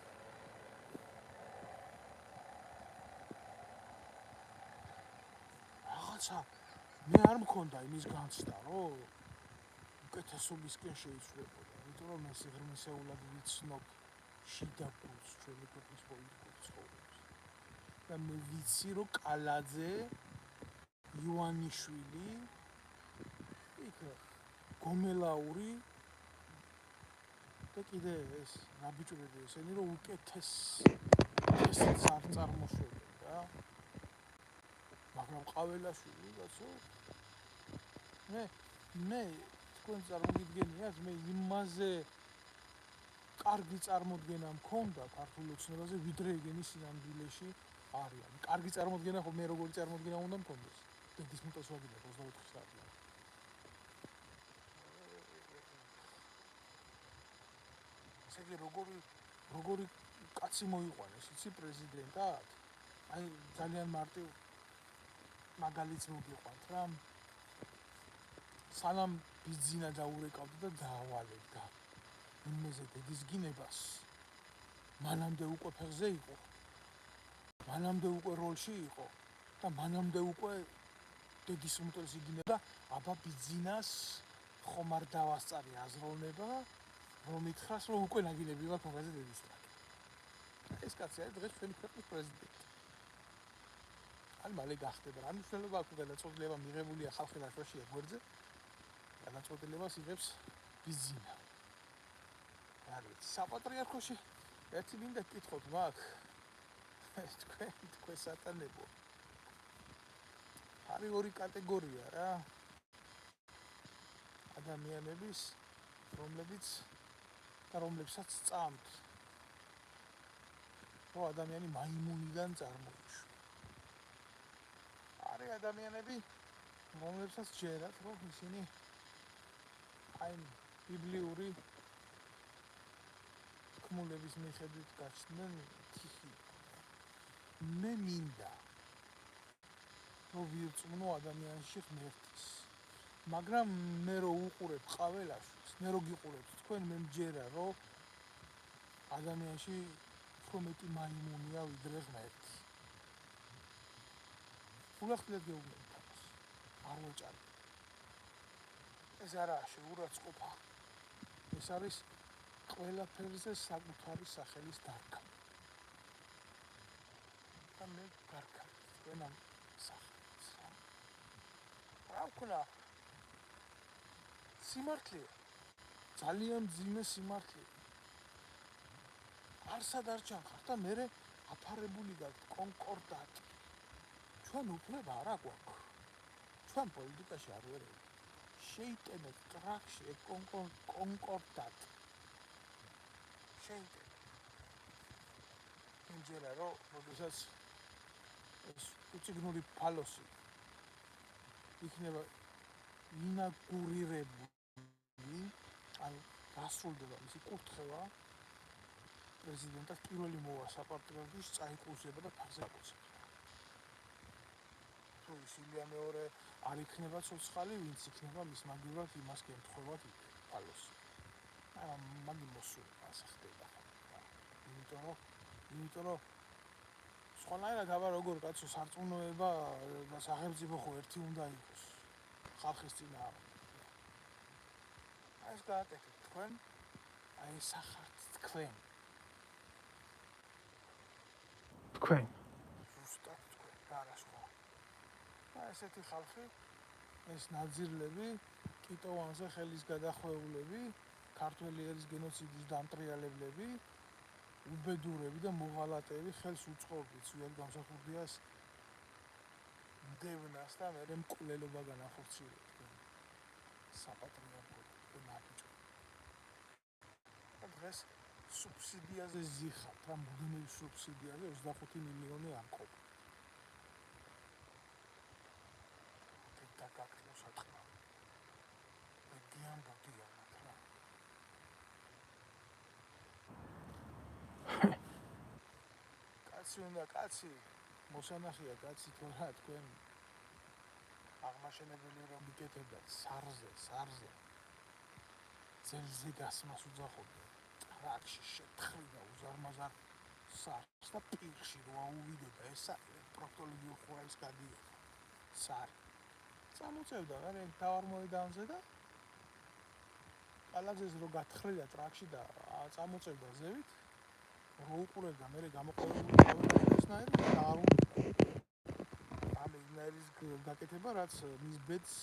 რაღაცა მე არ მქონდა იმის განცდა, რომ უკეთესობისკენ შეიცვლებოდა, იმიტომ რომ მე სიღრმისეულად ვიცნობ შიდა გულს ჩვენი ქვეყნის პოლიტიკურ ცხოვრებას. და მე ვიცი, რომ კალაძე, ივანიშვილი, იქ გომელაური და კიდე ეს ნაბიჯები ესენი რომ უკეთესიც არ წარმოშვებენ რა. მაგრამ ყაველაშვილი კაცო მე თქვენ წარმოგიდგენიათ, მე იმაზე კარგი წარმოდგენა მქონდა ქართულ ოცნებაზე, ვიდრე ეგენი სინამდვილეში არიან. კარგი წარმოდგენა ხო მე როგორი წარმოდგენა უნდა მქონდეს? დედის მუტას ვაგებია 24 საათი. ესე იგი როგორი კაცი მოიყვანეს, იცი პრეზიდენტად? აი ძალიან მარტივ მაგალითს მოგიყვანთ რა. სანამ ბიძინა დაურეკავდა და დაავალებდა იმაზე დედის გინებას, მანამდე უკვე ფეხზე იყო, მანამდე უკვე როლში იყო და მანამდე უკვე დედის უმტვერსი გინება, აბა ბიძინას ხომ არ დავასწარი აზროვნება, რომ ითხრას, რომ უკვე ნაგინები მაქვს მაგაზე დედის ტრაკი. ეს კაცი არის დღეს ჩვენი ქვეყნის პრეზიდენტი. ან მალე გახდება რა მნიშვნელობა აქვს გადაწყვეტილება მიღებულია ხალხი რაშვაშია გვერდზე, გადაწყვეტილებას იღებს ბიძინა. არ ვიცი, საპატრიარქოში ერთი მინდა გკითხოთ მაგ თქვენ სატანებო. არის ორი კატეგორია რა. ადამიანების, რომლებსაც წამთ. რომ ადამიანი მაიმუნიდან წარმოიშვა. არის ადამიანები, რომლებსაც ჯერათ, რომ ისინი აი ბიბლიური თქმულების მიხედვით გაჩნდნენ თიხი. მე მინდა რომ ვირწმუნო ადამიანში ღმერთის. მაგრამ მე რო უყურებ ყაველაშვილს, მე რო გიყურებთ თქვენ, მე მჯერა რომ ადამიანში უფრო მეტი მაიმუნია ვიდრე ღმერთი. ულახდილად გეუბნებით ამას. არ ვეჭარი. ეს არაა შეურაცხყოფა. ეს არის ყველაფერზე საკუთარი სახელის დარგა. და მე გარკავ თქვენ ამ სახელს. რა ვქნა? სიმართლე. ძალიან მძიმე სიმართლე. არსად არ ჩანხარ და მე აფარებული გაქვთ კონკორდატი. ჩვენ უფლება არ აქვს. ჩვენ პოლიტიკაში არ ვერევით. შეიტანეთ ტრაქში კონკორდატი. შეიტანეთ. იმჯერა რომ როდესაც ეს უციგნური ფალოსი იქნება ინაგურირებული, ანუ დასრულდება მისი კურთხევა, პრეზიდენტად პირველი მოვა საპარტრიარქოს წაიკურსება და ფარზე აკურსება. თუ ისილია მეორე არ იქნება ცოცხალი, ვინც იქნება მის მაგივრად იმას გემთხვევათ ფალოსი. მაგი მოსული ასე ხდება. იმიტომ რომ სხვანაირად აბა როგორ კაცო სარწმუნოება და სახელმწიფო ხო ერთი უნდა იყოს ხალხის წინააღმდეგ. ეს გააკეთეთ თქვენ, აი სახართ თქვენ. თქვენ. ზუსტად თქვენ, არა სხვა. ესეთი ხალხი, ეს ნაძირლები, კიტოვანზე ხელის გადახვეულები, ქართველი ერის გენოციდის დამტრიალებლები, უბედურები და მოღალატეები ხელს უწყობთ სულ გამსახურდიას დევნას და მერე მკვლელობა განახორციელებთ საპატრიარქო ნაბიჯს. დღეს სუბსიდიაზე ზიხართ, რა მუდმივ სუბსიდიაზე 25 მილიონი ამყოფ. და გაქნოს ატყვა. მედიან ბოდიანად რა. კაცი უნდა კაცი, მოსანახია კაცი თუ რა თქვენ აღმაშენებელი რომ მიკეთებდათ სარზე. ძელზე გასმას უძახობდნენ. ტრაქში შეთხრიდა უზარმაზარ სარს და პირში რო აუვიდოდა ეს პროქტოლოგიურ ხურაის გადიოდა. სარი. წამოწევდა რა თავარ მოედანზე და კალაძეს რო გათხრიდა ტრაქში და წამოწევდა ზევით, რო უყურებდა მე გამოყენებული ესნაირი და არ უნდა. ამ ესნაირის გაკეთება რაც მის ბედს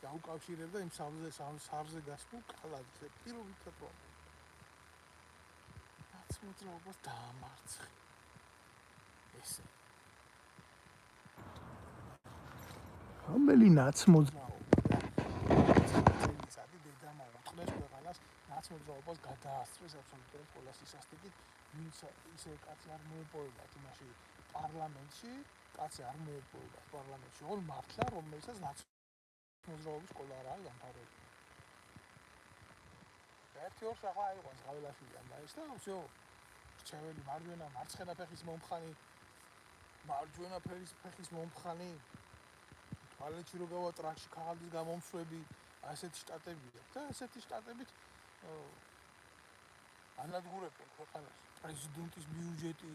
დაუკავშირებდა იმ სარზე გასულ კალაძეს პირობითად რომ ნაცმოძრაობას დაამარცხა. ესე რომელი ნაცმოძრაობა წადი დედამა უთხრეს ქვეყანას ნაცმოძრაობას გადაასწრეს აბსოლუტურად ყველა სისასტიკით, ვინც ისე კაცი არ მოეპოვებათ იმაში პარლამენტში, ოღონ მართლა რომელსაც ნაცმოძრაობის სკოლა არ არის დამთავრებული. ერთი ორ სახა აიყვანს გაველაშვილი ამ ის და всё რჩეველი მარჯვენა მარცხენა ფეხის მომხანი მარჯვენა ფეხის მომხანი თვალეთში რო გავა ტრაქში ქაღალდის გამომსვები ასეთი შტატებია და ასეთი შტატებით ანადგურებენ ქვეყანას პრეზიდენტის ბიუჯეტი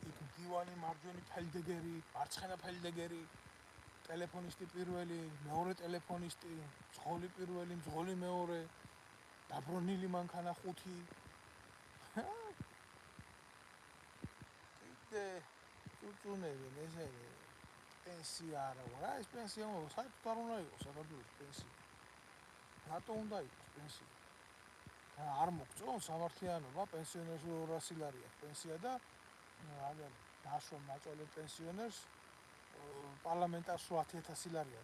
იქ დივანი მარჯვენი ფელდეგერი მარცხენა ფელდეგერი ტელეფონისტი პირველი მეორე ტელეფონისტი მძღოლი პირველი მძღოლი მეორე დაბრუნილი მანქანა ხუთი კიდე წუწუნები მეზენი პენსია არა რა ეს პენსია საერთოდ არ უნდა იყოს საქართველოს პენსია რატო უნდა იყოს პენსია არ მოგწონს სამართლიანობა პენსიონერს 200 ლარია პენსია და აგერ ნაშრომ ნაწოლე პენსიონერს პარლამენტარს 8000 ლარია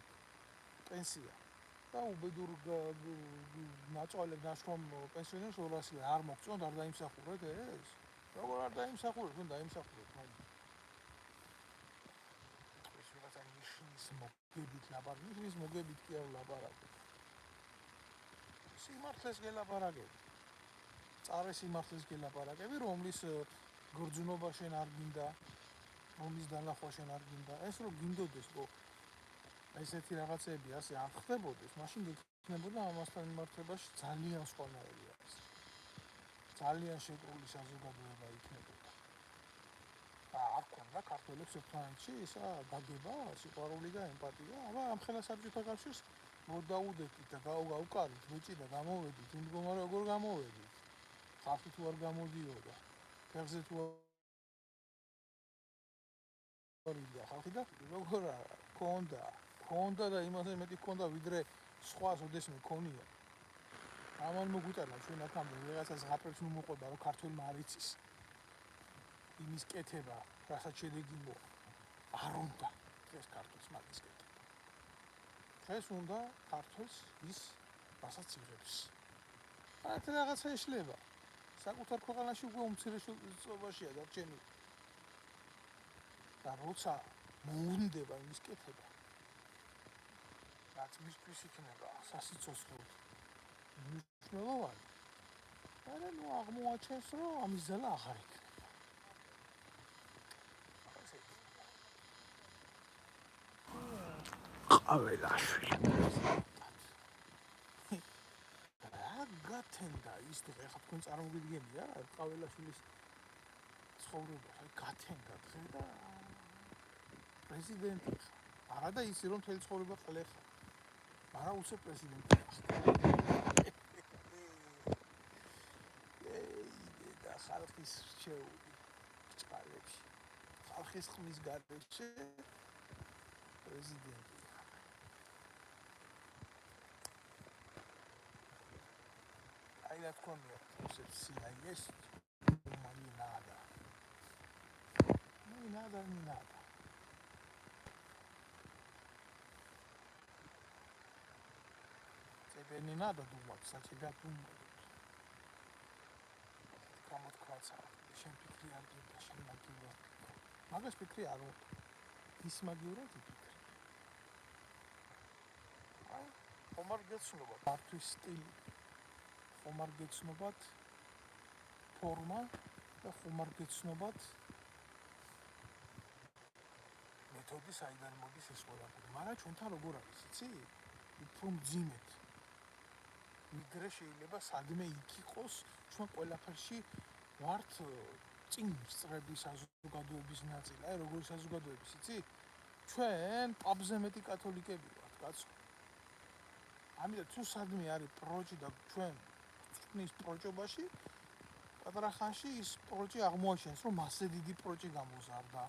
პენსია და უბედურ ნაწოლე ნაშრომ პენსიონერს 200 ლარი არ მოგწონთ არ დაიმსახურეთ ეს როგორ არ დაიმსახურეთ თქვენ დაიმსახურეთ მოგებით ლაპარაკი, ის მოგებით კი არ ლაპარაკი. სიმართლეს გელაპარაკები. წარე სიმართლეს გელაპარაკები, რომლის გრძნობა შენ არ გინდა, რომლის დანახვა შენ არ გინდა. ეს რომ გინდოდეს, რომ ესეთი რაღაცები ასე არ ხდებოდეს, მაშინ გექნებოდა ამასთან მიმართებაში ძალიან სხვანაირი არის. ძალიან შეკრული საზოგადოება იქნებოდა. არ ქონდა ქართველებს ერთმანეთში ისა დაგება, სიყვარული და ემპათია. აბა ამ ხელა საბჭოთა კავშირს მოდაუდეთით და გავუკარით, ბიჭი და გამოვედით, იმ მდგომარე როგორ გამოვედით. ხალხი თუ არ გამოდიოდა, ფეხზე თუ არ იდა ხალხი და როგორ ქონდა და იმაზე მეტი ქონდა, ვიდრე სხვას ოდესმე ქონია. ამან მოგვიტანა ჩვენ აქამდე რაღაცას ღაფებს მომოყვება, რომ ქართველმა არ იცის. იმის კეთება, რასაც შედეგი მოყვა. არ უნდა დღეს ქართულს მაგის კეთება. დღეს უნდა ქართულს ის, რასაც იღებს. აქ რაღაცა ეშლება. საკუთარ ქვეყანაში უკვე უმცირესობაშია დარჩენილი. და როცა მოუნდება იმის კეთება, რაც მისთვის იქნება სასიცოცხლო მნიშვნელოვანი, არა ნუ აღმოაჩენს, რომ ამის ძალა აღარ იქნება. ყაველაშვილი. რა გათენდა ის დღე, ახლა თქვენ წარმოგიდგენია ყაველაშვილის ცხოვრება, გათენდა დღე და პრეზიდენტი ხარ. არა და ისი რომ მთელი ცხოვრება ყლე ხარ. არა უსე პრეზიდენტი ხარ. და ხალხის რჩეული წყალებში. ხალხის ხმის გარეშე პრეზიდენტი. აი რა თქონია, სინაიეს ნადა. ნადა. Тебе не надо думать, за тебя думают. Кому-то кваца, შენ ფიქრი არ გინდა, შენ მაგივრად. მაგას ფიქრი არ უნდა. ის მაგივრად იფიქრე. აი, ხომარ გეცნობა, მართვის სტილი. ხომარ გეცნობათ ფორმა და ხომარ გეცნობათ მეთოდი, საიდან მოდის ეს ყველაფერი. მაგრამ ჩვენთან როგორ არის, იცი? უფრო მძიმედ. ვიდრე შეიძლება სადმე იქ იყოს, ჩვენ ყველაფერში ვართ წინ სწრები საზოგადოების ნაწილი. აი როგორი საზოგადოების, იცი? ჩვენ პაბზე მეტი კათოლიკები ვართ, კაცო. ამიტომ თუ სადმე არის პროჭი და ჩვენ ვწვნის პროჭობაში, პატარა ხანში ის პროჭი აღმოაჩენს, რომ მასზე დიდი პროჭი გამოზარდა.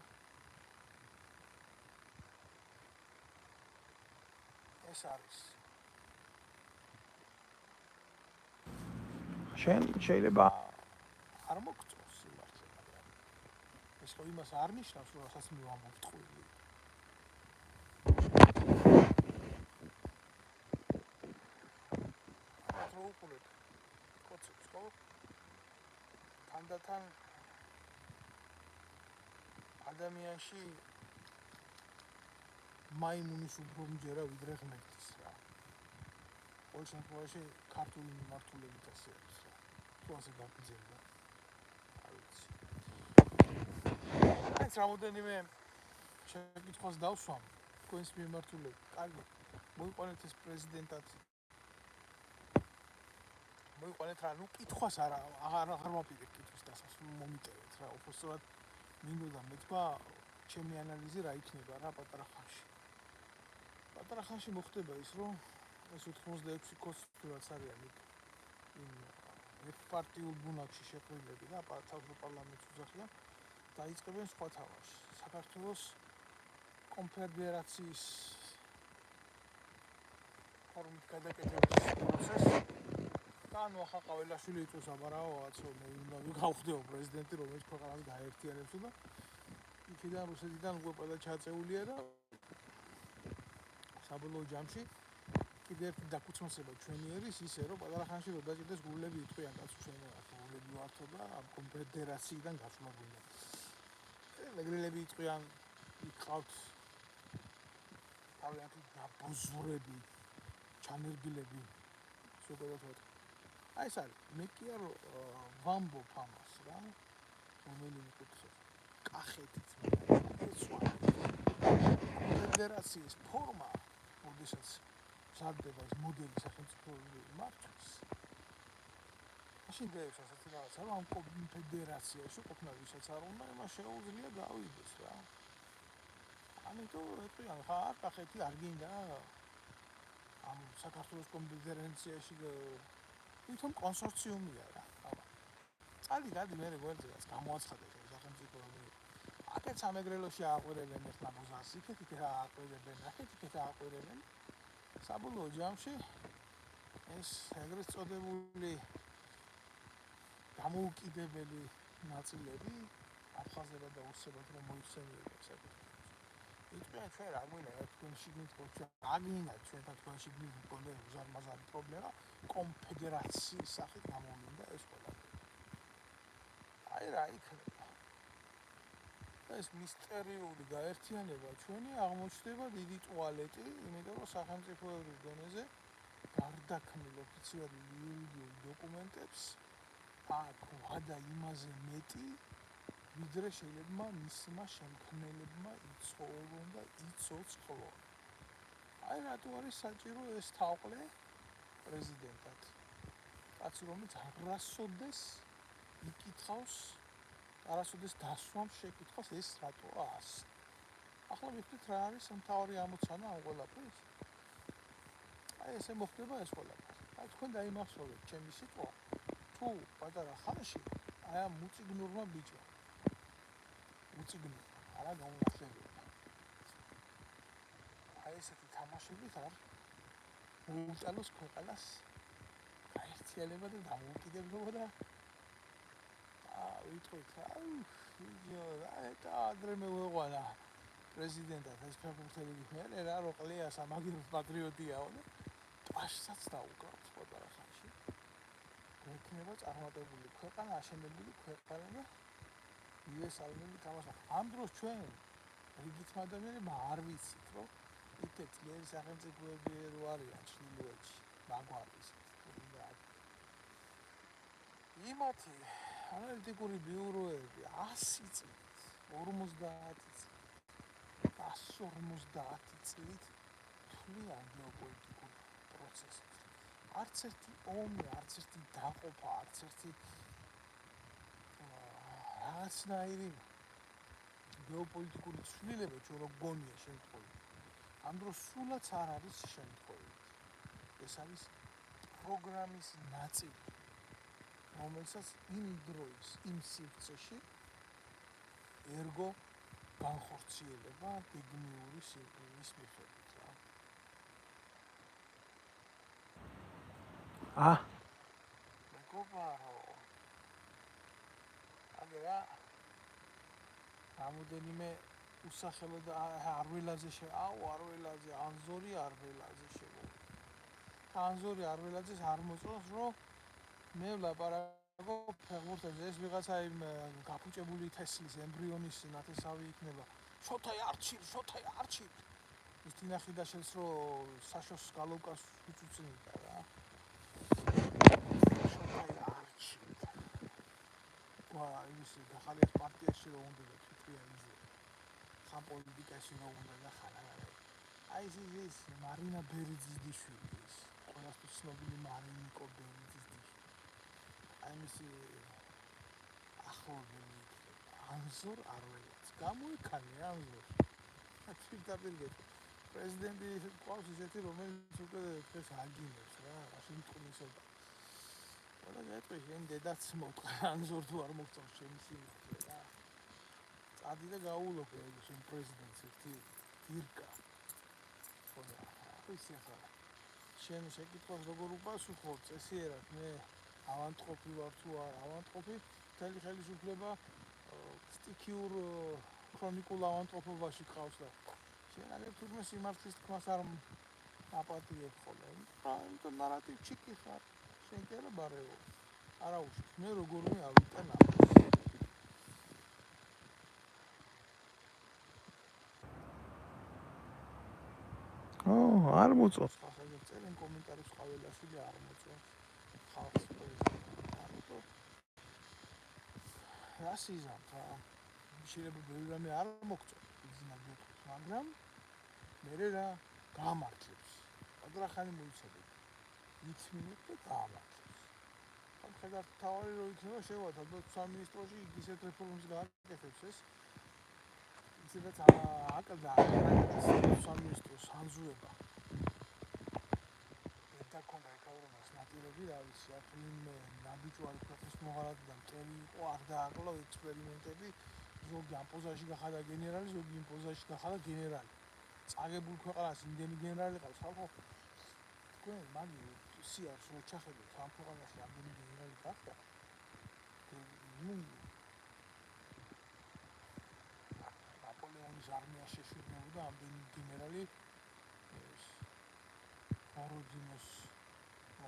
ეს არის. შენ შეიძლება არ მოგწონს სიმართლე, მაგრამ ეს ხო იმას არ ნიშნავს, რომ რასაც მე ვამბობ ტყუილი. რა უყურებ? კოცებს ხო? თანდათან ადამიანში მაიმუნის უფრო მჯერა ვიდრე ღმერთის რა. ყოველ შემთხვევაში ქართული მიმართულებით ასე არის რა. თუ ასე გაგრძელდა. არ ვიცი. აი რამოდენიმე შეკითხვას დავსვამ თქვენს მიმართულებით. კარგი. მოიყვანეთ ეს პრეზიდენტად. მოიყვანეთ რა, ნუ კითხვას აღარ მაპირებ კითხვის დასასრულს მომიტევეთ რა. უბრალოდ მინდოდა მეთქვა ჩემი ანალიზი რა იქნება რა პატარა ხანში. პატარა ხანში მოხდება ის, რომ ეს 86 კოს რაც არიან იმ ერთპარტიულ ბუნაკში შეყრილები და თავის პარლამენტს უძახიან, დაიწყებენ სხვა თამაშს. საქართველოს კონფედერაციის ფორმით გადაკეთების პროცესს და ნუ ახლა ყაველაშვილი იწვევს აბარაოაც, რომ მე უნდა გავხდეო პრეზიდენტი, რომელიც ქვეყანას გაერთიანებს და იქიდან რუსეთიდან უკვე ყველა ჩაწეულია და საბოლოო ჯამში კიდევ ერთი დაქუცმასება ჩვენი ერის ისე, რომ პატარა ხანში რო დაჭირდეს გულები იტყვიან, კაცო ჩვენ გულები ვართო და ამ კონფედერაციიდან გასვლა გვინდა. მეგრელები იტყვიან, იყავთ თავიანთი დაბოზრები, ჩანერგილები ზოგადად. აი ეს არის, მე კი არ ვამბობ ამას რა, რომელიმე კუთხით. კახეთიც ფედერაციის ფორმა, როდესაც მზადდება ეს მოდელი სახელმწიფოებრივი მართვის. მაშინ დღესაც რაღაცა რომ ამ კონფედერაციაში ყოფნა ვისაც არ უნდა, იმას შეუძლია გავიდეს რა. ამიტომ ეტყვიან, ხა კახეთი არ გინდა ამ საქართველოს კონფედერაციაში თვითონ კონსორციუმია რა. წადი მე გვერდზეც გამოაცხადეს სახელმწიფოებრივი. აქეთ სამეგრელოში ააყვირებენ ერთ ნაბოზას, იქეთ ააყვირებენ, აქეთ ააყვირებენ. საბოლოო ჯამში ეს ეგრეთ წოდებული გამოუკიდებელი ნაწილები აფხაზებად და ოსებად რომ მოიხსენიებენ საკუთრებას. იტყვიან ჩვენ რა გვინდა თქვენ შიგნით ჩვენ აგინდა ჩვენთან თქვენ შიგნით მქონდა უზარმაზარი პრობლემა კონფედერაციის სახით გამოვლინდა ეს ყველაფერი. აი რა იქნება. ეს მისტერიული გაერთიანება ჩვენი აღმოჩნდება დიდი ტუალეტი, იმიტომ რომ სახელმწიფოებრივ დონეზე გარდაქმნილ ოფიციალურ იურიდიულ დოკუმენტებს აქ ვადა იმაზე მეტი, ვიდრე შეიძლება მისმა შემქმნელებმა იცხოვონ და იცოცხლონ. აი რატო არის საჭირო ეს თაყვლე პრეზიდენტად. კაცი რომელიც არასოდეს იკითხავს, არასოდეს დასვამს შეკითხვას ეს რატოა ასე. ახლა ვიხდით რა არის მთავარი ამოცანა ამ ყველაფრის. აი ესე მოხდება ეს ყველაფერი. აი თქვენ დაიმახსოვრეთ ჩემი სიტყვა. თუ პატარა ხანში აი ამ მუწიგნურმა ბიჭმა მუწიგნურმა არა გაუნახლებია. აი ესეთი თამაშებით არ მოუტანოს ქვეყანას გაერთიანება და დამოუკიდებლობა და ვიტყვით ადრე მევეღვანა პრეზიდენტად ეს ფეხბურთელი მე რა რო ყლიას ამაგირო პატრიოტიაო და პაშსაც დაუკრავთ პატარა ხანში. გვექნება წარმატებული ქვეყანა, აშენებული ქვეყანა და იესალმელი თამაშა. ამ დროს ჩვენ რიგითმა ადამიანებმა არ ვიცით, რომ იქეთ ძლიერი სახელმწიფოები რო არიან ჩრდილოეთში, მაგვარისით. იმათი ანალიტიკური ბიუროები 100 წლით, 50 წლით თვლიან გეოპოლიტიკურ პროცესებს. არც ერთი ომი, არც ერთი დაყოფა, არც ერთი რაღაცნაირი გეოპოლიტიკური ცვლილება ჩვენ რო გონია შემთხვევით. ამ დროს სულაც არ არის შემთხვევით. ეს არის პროგრამის ნაწილი. რომელსაც იმ დროის, იმ სივრცეში ერგო განხორციელება გეგმიური სიკვდილის მიხედვით რა. მეგობარო. აგერა რამოდენიმე უსახელო და არველაზე არველაზე, ანზორი არველაზე შემოვიდა. ანზორი არველაძეს არ მოწონს, რომ მე ვლაპარაკობ ფეხბურთებზე, ეს ვიღაცა იმ გაფუჭებული თესლის ემბრიონის ნათესავი იქნება. შოთაი არჩილ. ის თინახი და შენს რო საშოს გალოვკას უწუწნიდა რა. შოთაი არჩილ. ის ახალია პარტიაში რო უნდა და თვითია იზე. ხან პოლიტიკაში რო უნდა და ხან აი ეს მარინა ბერიძის შვილი ის. ყველასთვის ცნობილი მარინიკო ბერიძის აი მისი ახლობელი ანზორ არველაც გამოიქანე ანზორ. თვითდაპირგეთ პრეზიდენტი ყავს ისეთი რომელიც უკვე დღეს აგინებს რა, ასე მტკნისობა. ყველა გეტყვი შენ დედაც მოტყვა ანზორ თუ არ მოგწონს შენი სიმართლე რა. წადი და გაულობ ეს შენ პრეზიდენტს ერთი ირკა. ხოლმე ისი ახლა შენ შეკითხვას როგორ უპასუხობ წესიერად მე ავანტყოფი ვარ თუ არ ავანტყოფი, მთელი ხელისუფლება სტიქიურ ქრონიკულ ავანტყოფობაში ყავს და შენ აგერ თურმე სიმართლის თქმას არ აპატიებ ხოლმე. ამიტომ ნარატივში კი ხარ, შენ კი არა ბარეო. არა უშავს, მე როგორმე ავიტან ამას. არ მოწონს ხალხს წერენ კომენტარებს ყაველაშვილი არ მოწონს ხალხს ამიტომ რას იზამ ხა შეიძლება ბევრი რამე არ მოგწონს ბიზნა გეტყვით მაგრამ მე რა გამართლებს აგრახანი მოიცადე იცმინეთ და გამართლებს ამ ხედავთ თავი რო იქნება შევათავ სამინისტროში ისეთ რეფორმებს გააკეთებს ეს ისედაც აკლდა სამინისტროს ანზუება და კონდა ეკავრონას ნაპირები რა ვიცი აქ ვინმე ნაბიჯვარი ქვეყნის მოღალატე და მტერი იყო არ დააკლა ექსპერიმენტები ზოგი ამ პოზაში გახადა გენერალი ზოგი იმ პოზაში გახადა გენერალი წაგებულ ქვეყანას იმდენი გენერალი ყავს ხალხო თქვენ მაგი სიარს რო ჩახედოთ ამ ქვეყანაში ამდენი გენერალი გახდა ნუ ნაპოლეონის არმია შეშვებოდა ამდენი გენერალი ოროდინოს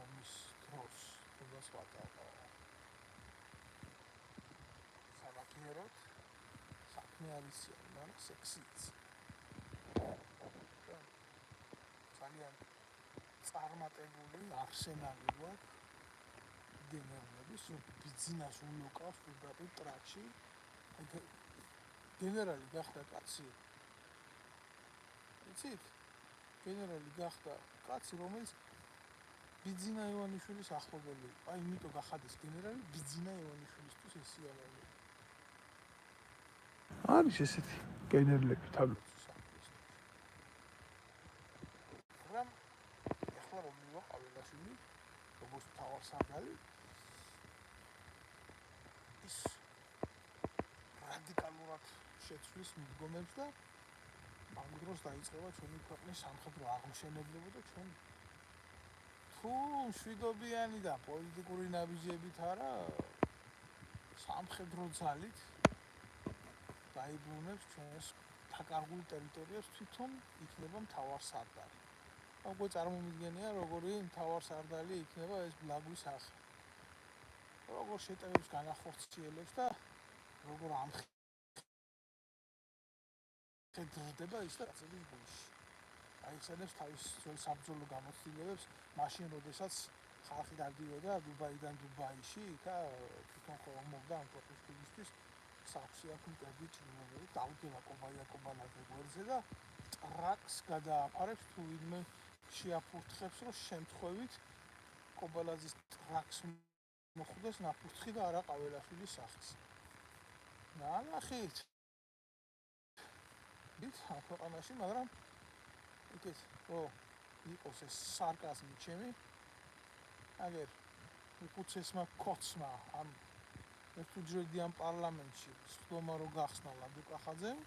ომის დროს თუნდაც ვატაყო სამაგიეროდ საქმე არის მაგრამ სექსიც ძალიან წარმატებული არსენალი გვაქვს გენერალების ბიზნეს უნოკავს პირდაპირ ტრაქში გენერალი გახდა კაცი იცით გენერალი გახდა კაცი რომელიც ბიძინა ივანიშვილის ახლობელი იყო აი იმიტომ გახადეს გენერალი ბიძინა ივანიშვილისთვის ეს სიამოვნებაა არის ესეთი გენერლები თაბლოთი მაგრამ ეხლა რომ მივა ყაველაშვილი როგორც მთავარსარდალი ის რადიკალურად შეცვლის მიდგომებს და ამ დროს დაიწყება ჩვენი ქვეყნის სამხედრო აღმშენებლობა და ჩვენ თუ მშვიდობიანი და პოლიტიკური ნაბიჯებით არა სამხედრო ძალით დაიბრუნებს ჩვენს დაკარგულ ტერიტორიებს თვითონ იქნება მთავარსარდალი. უკვე წარმომიდგენია როგორი მთავარსარდალი იქნება ეს ბლაგვის სახე. როგორ შეტევებს განახორციელებს და როგორ ამხედრდება ის და წების გულში. აიხსენებს თავის ძველ საბრძოლო გამოცდილებებს მაშინ როდესაც ხალხი დადიოდა დუბაიდან დუბაიში და თვითონ ხომობდა ამ ქვეყნისთვის საქსიაკუმ კრედიტი დაუდგება კობაიაკობანაზე გვერდზე და ტრაკს გადააფარებს თუ ვინმე შეაფურთხებს რომ შემთხვევით კობალაძის ტრაკს მოხვდეს ნაფურთხი და არა ყაველაშვილის სახის. ნახეთ ის ქვეყანაში მაგრამ იქეთ ო იყოს ეს სარკაზმი ჩემი აგერ უკუცესმა კოცმა ამ ერთუჯრედიან პარლამენტში სხდომა რო გახსნა ლადუკახაძემ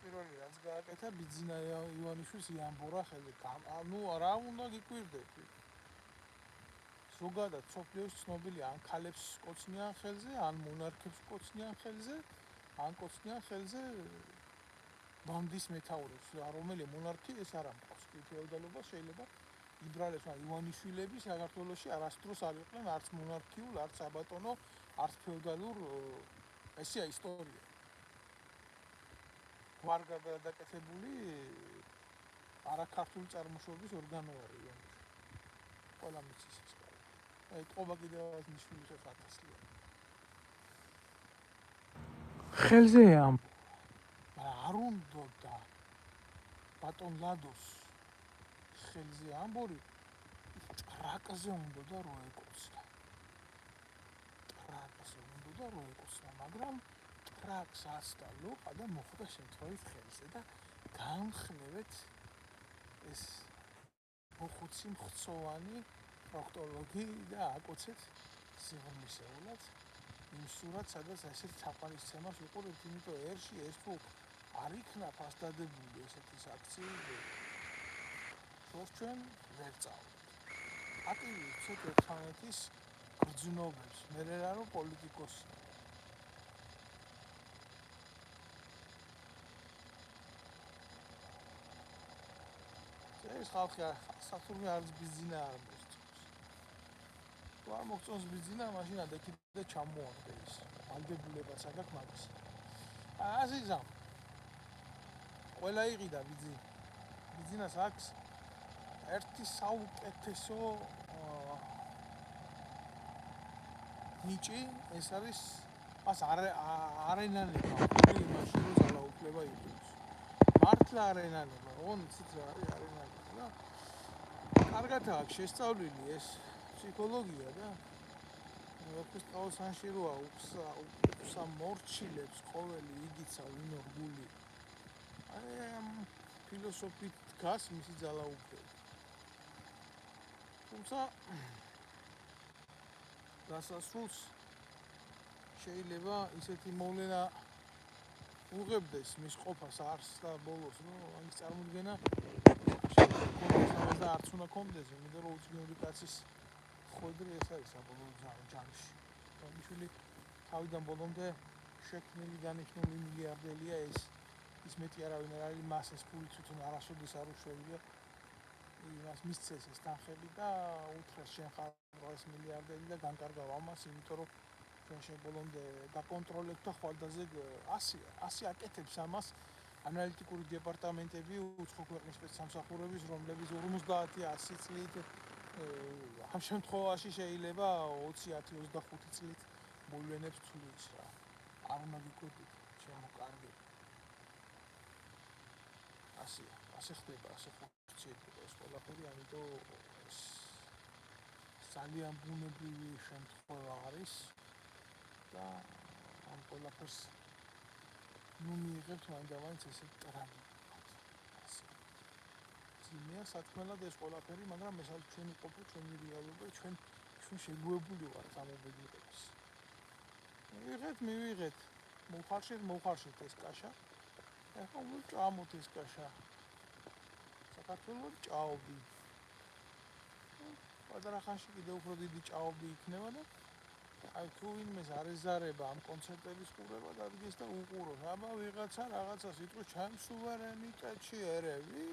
პირველი რაც გააკეთა ბიძინა ივანიშვილს იამბორა ხელზე ნუ რა უნდა გიკვირდეთ ზოგადად სოფლიოს ცნობილი ან ქალებს კოცნიან ხელზე ან მონარქებს კოცნიან ხელზე ან კოცნიან ხელზე ბანდის მეთაურებს რომელი მონარქი ეს არ ამყავს ფეოდალობა შეიძლება იბრალებსა ივანიშვილები საქართველოში არასდროს არ იყვნენ არც მონარქიულ არც საბატონო არც ფეოდალურ ესეა ისტორია ვარგა გადაკეთებული არაქართული წარმოშობის ორგანოარი ყველა მიცის ეს აი ყობა კიდევ ნიშნული ხათასლია ხელზე ამ არ უნდა და ბატონ ლადოს ხელზე ამბორი ტრაკზე უნდა და რო ეკოცნა მაგრამ ტრაკს ასდა ლოყა და მოხვდა შემთხვევით ხელზე და განხნევეთ ეს მოხუცი მხცოვანი პროქტოლოგი და აკოცეთ სიღრმისეულად იმ სურათს სადაც ესეთ თაყვანისცემას უყურებთ იმიტომ ერში ეს თუ არ იქნა ფასდადებული ესეთი აქციები ჩვენ ვერ წავდით აკივი ცოტა ერთმანეთის გრძნობებს მე რა რომ პოლიტიკოსი ეს ხალხი საფურმე არც ბიზინა არ მოსწონს თუ არ მოგწონს ბიზინა მაშინ ადაკიდა ჩამოაგდე ის ალდებულებაც აქ მაგის აზიზამ ყველა იყიდა ბიზინა ბიზნეს აქვს ერთი საუკეთესო ნიჭი, ეს არის ას არენანება, იმაში რომ ძალაუფლება იყოს. მართლა არენანება, ოღონდ იცით რა არის არენანება და კარგად აქვს შესწავლილი ეს ფსიქოლოგია და ვეფხისტყაოს წყალსანში როა უფსა მორჩილებს ყოველი იგიცა ვინო რგული. აი ამ ფილოსოფიით დგას მისი ძალაუფლება. თუმცა დასასრულს შეიძლება ისეთი მოვლენა უღებდეს მის ყოფას არს და ბოლოს ამის წარმოქმნა და არც უნდა კონდეს, იმიტომ რომ უცნაური კაცის ხვედრი ეს არის საბოლოო ჯამში. თუმცა თავიდან ბოლომდე შექმნილი დანიშნული მილიარდელია ის მეტი არავინ არ არის, მას ეს ფული თვითონ არასოდეს არ უშევია. იმას მისცეს ეს თანხები და უთხრეს შენ ხარ ეს მილიარდელი და განკარგავ ამას, იმიტომ რომ ჩვენ ბოლომდე დაკონტროლებ და ხვალდაზე 100 აკეთებს ამას ანალიტიკური დეპარტამენტები უცხო ქვეყნის სპეცსამსახურების, რომლებიც 50-100 წლით ამ შემთხვევაში შეიძლება 20-25 წლით მოვლენებს თulis რა. არ უნდა გიკვირდით, შემოკარგეთ. ასე ხდება, ასე ხდება ეს ყველაფერი, ამიტომ ეს ძალიან ბუნებრივი შემთხვევა არის და ამ ყველაფერს მიიღებთ მაინც ესე ტრაგედიად. ძიმეა სათქმელად ეს ყველაფერი, მაგრამ ეს არის ჩვენი ყოფა, ჩვენი რეალობა, ჩვენ შეგვეუბნები ვართ ამ ობედნიერებას. მივიღეთ, მოვხარშეთ ეს კაშა. ეხლა ვჭამოთ ეს კაშა. საქართველოს ჭაობი. პატარა ხანში კიდევ უფრო დიდი ჭაობი იქნება და აი თუ ვინმეს არ ეზარება ამ კონცერტების ყურება დადგეს და უყუროს. აბა ვიღაცა რაღაცას იტყვის ჩემ სუვერენიტეტში ერევი,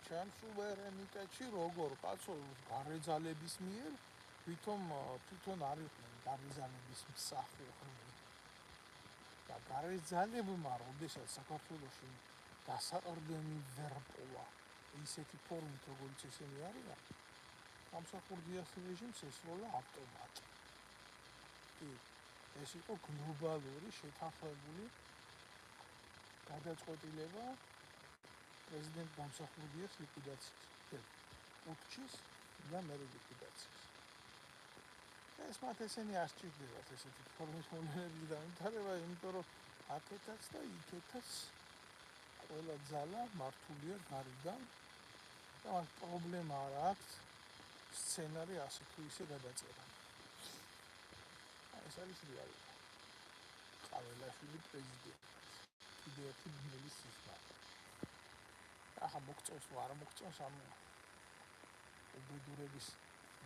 ჩემ სუვერენიტეტში როგორ კაცო გარეძალების მიერ თვითონ არიყვნენ გარეძალების მსახურები. და გარეძალებმა როდესაც საქართველოში დასაყრდენი ვერ პოვა ისეთი ფორმით როგორც ესენი არიან, სამსახურდიას რეჟიმს ესროლა ავტომატი. ეს იყო გლობალური შეთანხმებული გადაწყვეტილება პრეზიდენტ გამსახურდიას ლიკვიდაციის. უჩის და მე ლიკვიდაციის. ეს მათ ესენი არ სჭირდებათ ესეთი ფორმის მოვლენების განვითარება, იმიტომ რომ აქეთაც და იქეთაც ყველა ძალა მართულია გარედან და მას პრობლემა არ აქვს სცენარი ასე თუ ისე გადაწერა. ეს არის რეალობა. ყაველაშვილი პრეზიდენტი. კიდევ ერთი ბნელი სისხლი. ახლა მოგწონს თუ არ მოგწონს ამ უბედურების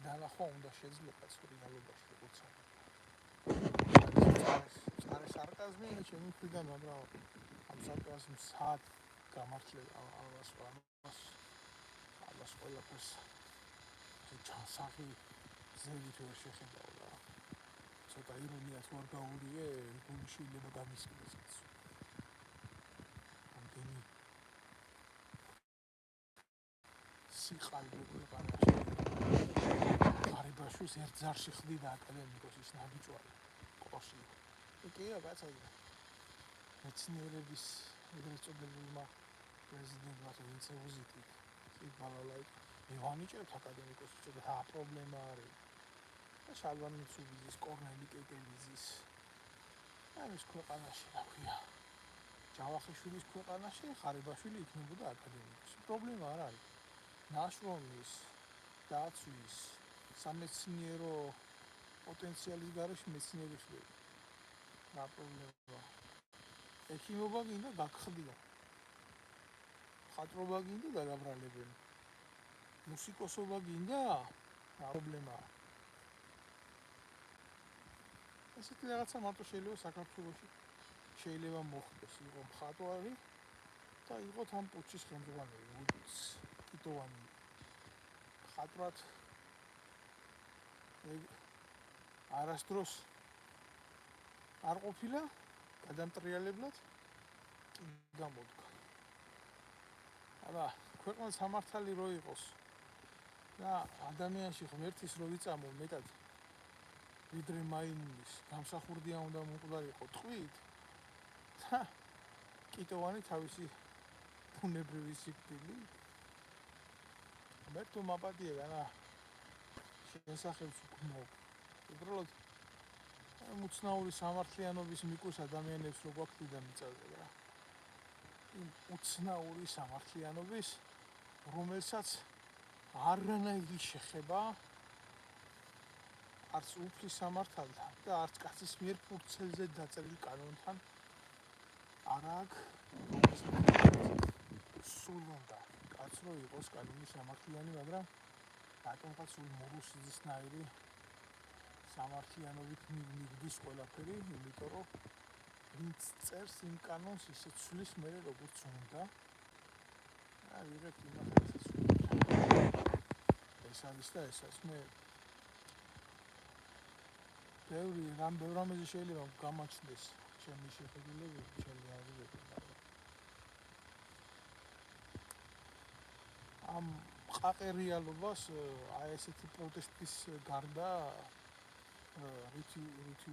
დანახვა უნდა შეძლება რეალობაში როცა. არის სარკაზმი ჩემი მხრიდან, მაგრამ ამ სარკაზმს სად გამართლება ამას ყველაფერს ჩანსახი ზევით ვერ შეხედავ და ცოტა ირონია თუ არ გაურიე, გული შეიძლება გამისკდეს. ამდენი სიყალბე ქვეყანაში გარიბაშვილს ერთ ზარში ხდიდა აკადემიკოსის ნაბიჯვარი ყოში. კი კაცია მეცნიერების ეგრეთ წოდებულმა პრეზიდენტმა ვინცევოზიტი იბალალაი ევანიჭებთ აკადემიკოსს და რა პრობლემა არის და შალვან მიცუბიძის, კორნელი კეკელიძის ამის ქვეყანაში რა ქვია ჯავახიშვილის ქვეყანაში ხარიბაშვილი იქნებოდა აკადემიკოსი. პრობლემა არ არის ნაშრომის დაცვის სამეცნიერო პოტენციალის გარეშე მეცნიერი ხდება. რა პრობლემაა? ექიმობა გინდა გაგხდია. ხატრობა გინდა დაგაბრალებენ. მუსიკოსობა გინდა? რა პრობლემაა? ესეთი რაღაცა მარტო შეიძლება საქართველოში შეიძლება მოხდეს. იყო მხატვარი და იყო თან პუჩის ხელმძღვანელი, როგორც კიტოვანი. მხატვრად არასდროს არ ყოფილა გადამტრიალებლად კი გამოდგა. აბა ქვეყნად სამართალი რო იყოს და ადამიანში ღმერთის რო ვიწამო მეტად ვიდრე მაიმუნის გამსახურდია უნდა მომკვდარიყო ტყვით და კიტოვანი თავისი ბუნებრივი სიკვდილით მე თუ მაპატიე რა შესახებს ვგმობ უბრალოდ უცნაური სამართლიანობის მიკუს ადამიანებს რო გვაქვს და მიწაზე რა იმ უცნაური სამართლიანობის რომელსაც არანაირი შეხება არც უფლის სამართალთან და არც კაცის მიერ ფურცელზე დაწერილ კანონთან არ აქვს სულ უნდა კაც რო იყოს კანონის სამართლიანი მაგრამ რატომღაც სულ მორუსიზისნაირი სამართლიანობით მიგდის ყველაფერი იმიტომ რომ ვინც წერს იმ კანონს ისე ცვლის მე როგორც უნდა და ვიღებთ იმასაც ეს არის და ესაც მე ბევრი რამეზე შეიძლება გამაჩნდეს ჩემი შეხედულები ჩემი აზრები ამ ყაყერიალობას აი ესეთი პროტესტის გარდა რითი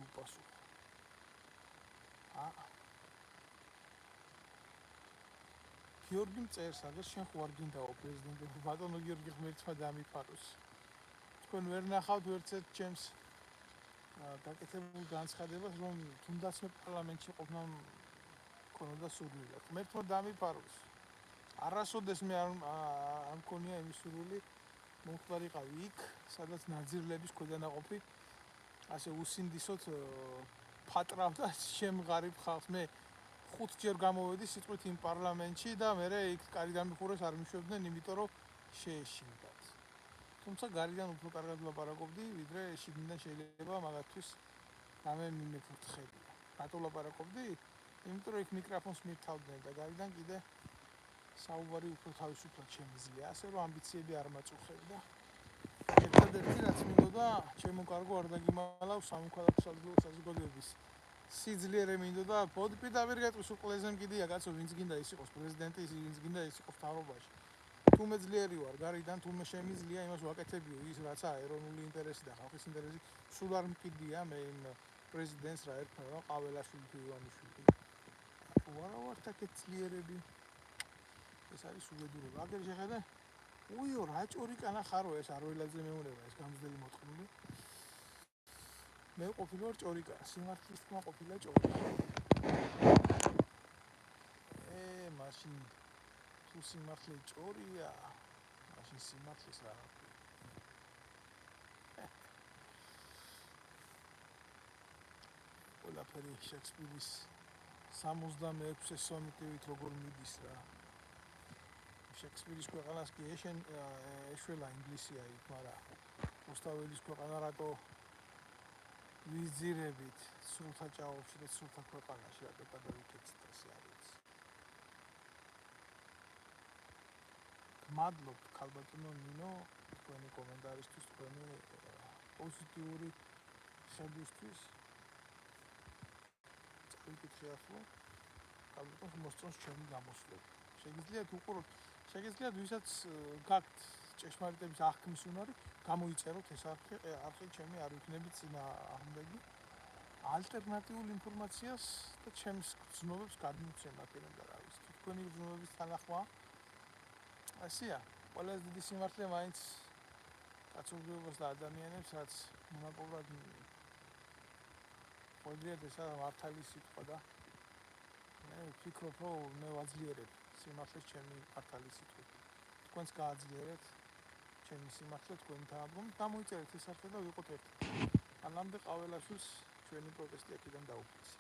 უპასუხო გიორგი მწერს აგერ შენ ხო არ გინდაო პრეზიდენტი ბატონო გიორგი ღმერთმა დამიფაროს თქვენ ვერ ნახავთ ვერცერთ ჩემს გაკეთებულ განცხადებას რომ თუნდაც მე პარლამენტში ყოფნა მქონოდა სურვილი ღმერთმა დამიფაროს არასოდეს მე არ მქონია იმის სურვილი მომხდარიყავი იქ სადაც ნაძირლების ქვედანაყოფი ასე უსინდისოდ ფატრავდა შემღარიბ ხალხს მე 5 ჯერ გამოვედი სიტყვით იმ პარლამენტში და მე იქ კარი დამიხურეს არ მიშვებდნენ იმიტომ რომ შეეშინდათ თუმცა გარიდან უფრო კარგად ვლაპარაკობდი ვიდრე შიგნიდან შეიძლება მაგათთვის რამე მიმეფრთხებია რატო ვლაპარაკობდი იმიტომ რომ იქ მიკროფონს მირთავდნენ და გარიდან კიდე საუბარი უფრო თავისუფლად შემიძლია ასე რომ ამბიციები არ მაწუხებდა ერთადერთი რაც მინდოდა ჩემო კარგო არ დაგიმალავ სამოქალაქო საზოგადოების სიძლიერე მინდოდა პირდაპირ გეტყვის უყლეზე მკიდია კაცო ვინც გინდა ის იყოს პრეზიდენტი ვინც გინდა ის იყოს მთავრობაში თუმე ძლიერი ვარ გარიდან თუმე შემიძლია იმას ვაკეთებიო ის რაცა ეროვნული ინტერესი და ხალხის ინტერესი სულ არ მკიდია მე იმ პრეზიდენტს რა ერქვა ყაველაშვილი თუ ივანიშვილი ვარა ვარ taket ძლიერები ეს არის უბედურება აგერ შეხედე უიო რა ჭორიკანა ხარო ეს არველაძე მეუნება ეს გამძლელი მოწყობილი მე ყოფილი ვარ ჭორიკა სიმართლის თქმა ყოფილა ჭორიკა მაშინ თუ სიმართლე ჭორია მაშინ სიმართლის რა ყველაფერი შექსპირის 66 სონეტივით როგორ მიდის რა შექსპირის ქვეყანას კი ეშველა ინგლისია იქ მაგრამ ოსტაველის ქვეყანა რატო ვიზირებით სულთა ჭაობში და სულთა ქვეყანაში რატო გადავიქეცით ესე არის მადლობ ქალბატონო ნინო თქვენი კომენტარისთვის თქვენი პოზიტიური შეფასებისთვის წავიკითხე ახლა ქალბატონს მოსწონს ჩემი გამოსვლები შეგიძლიათ უყუროთ შეგიძლიათ ვისაც გაქვთ ჭეშმარიტების აღქმის უნარი გამოიწეროთ ეს არხი ჩემი არ ვიქნებით წინააღმდეგი ალტერნატიულ ინფორმაციას და ჩემს გრძნობებს გადმოცემათ და რა ვიცი თქვენი გრძნობების თანახმა ასია ყველაზე დიდი სიმართლე მაინც კაცობრიობას და ადამიანებს რაც მონაპოვრად ყოდიათ ესა მართალი სიტყვა და მე ვფიქრობ რომ მე ვაძლიერებ სიმართლეს ჩემი მართალი სიტყვით თქვენს გააძლიერეთ ჩემი სიმართლე თქვენ გამოიწერეთ ეს არხი და ვიყოთ ერთად ანამდე ყაველაშვილს ჩვენი პროტესტი აქედან დაუკვირს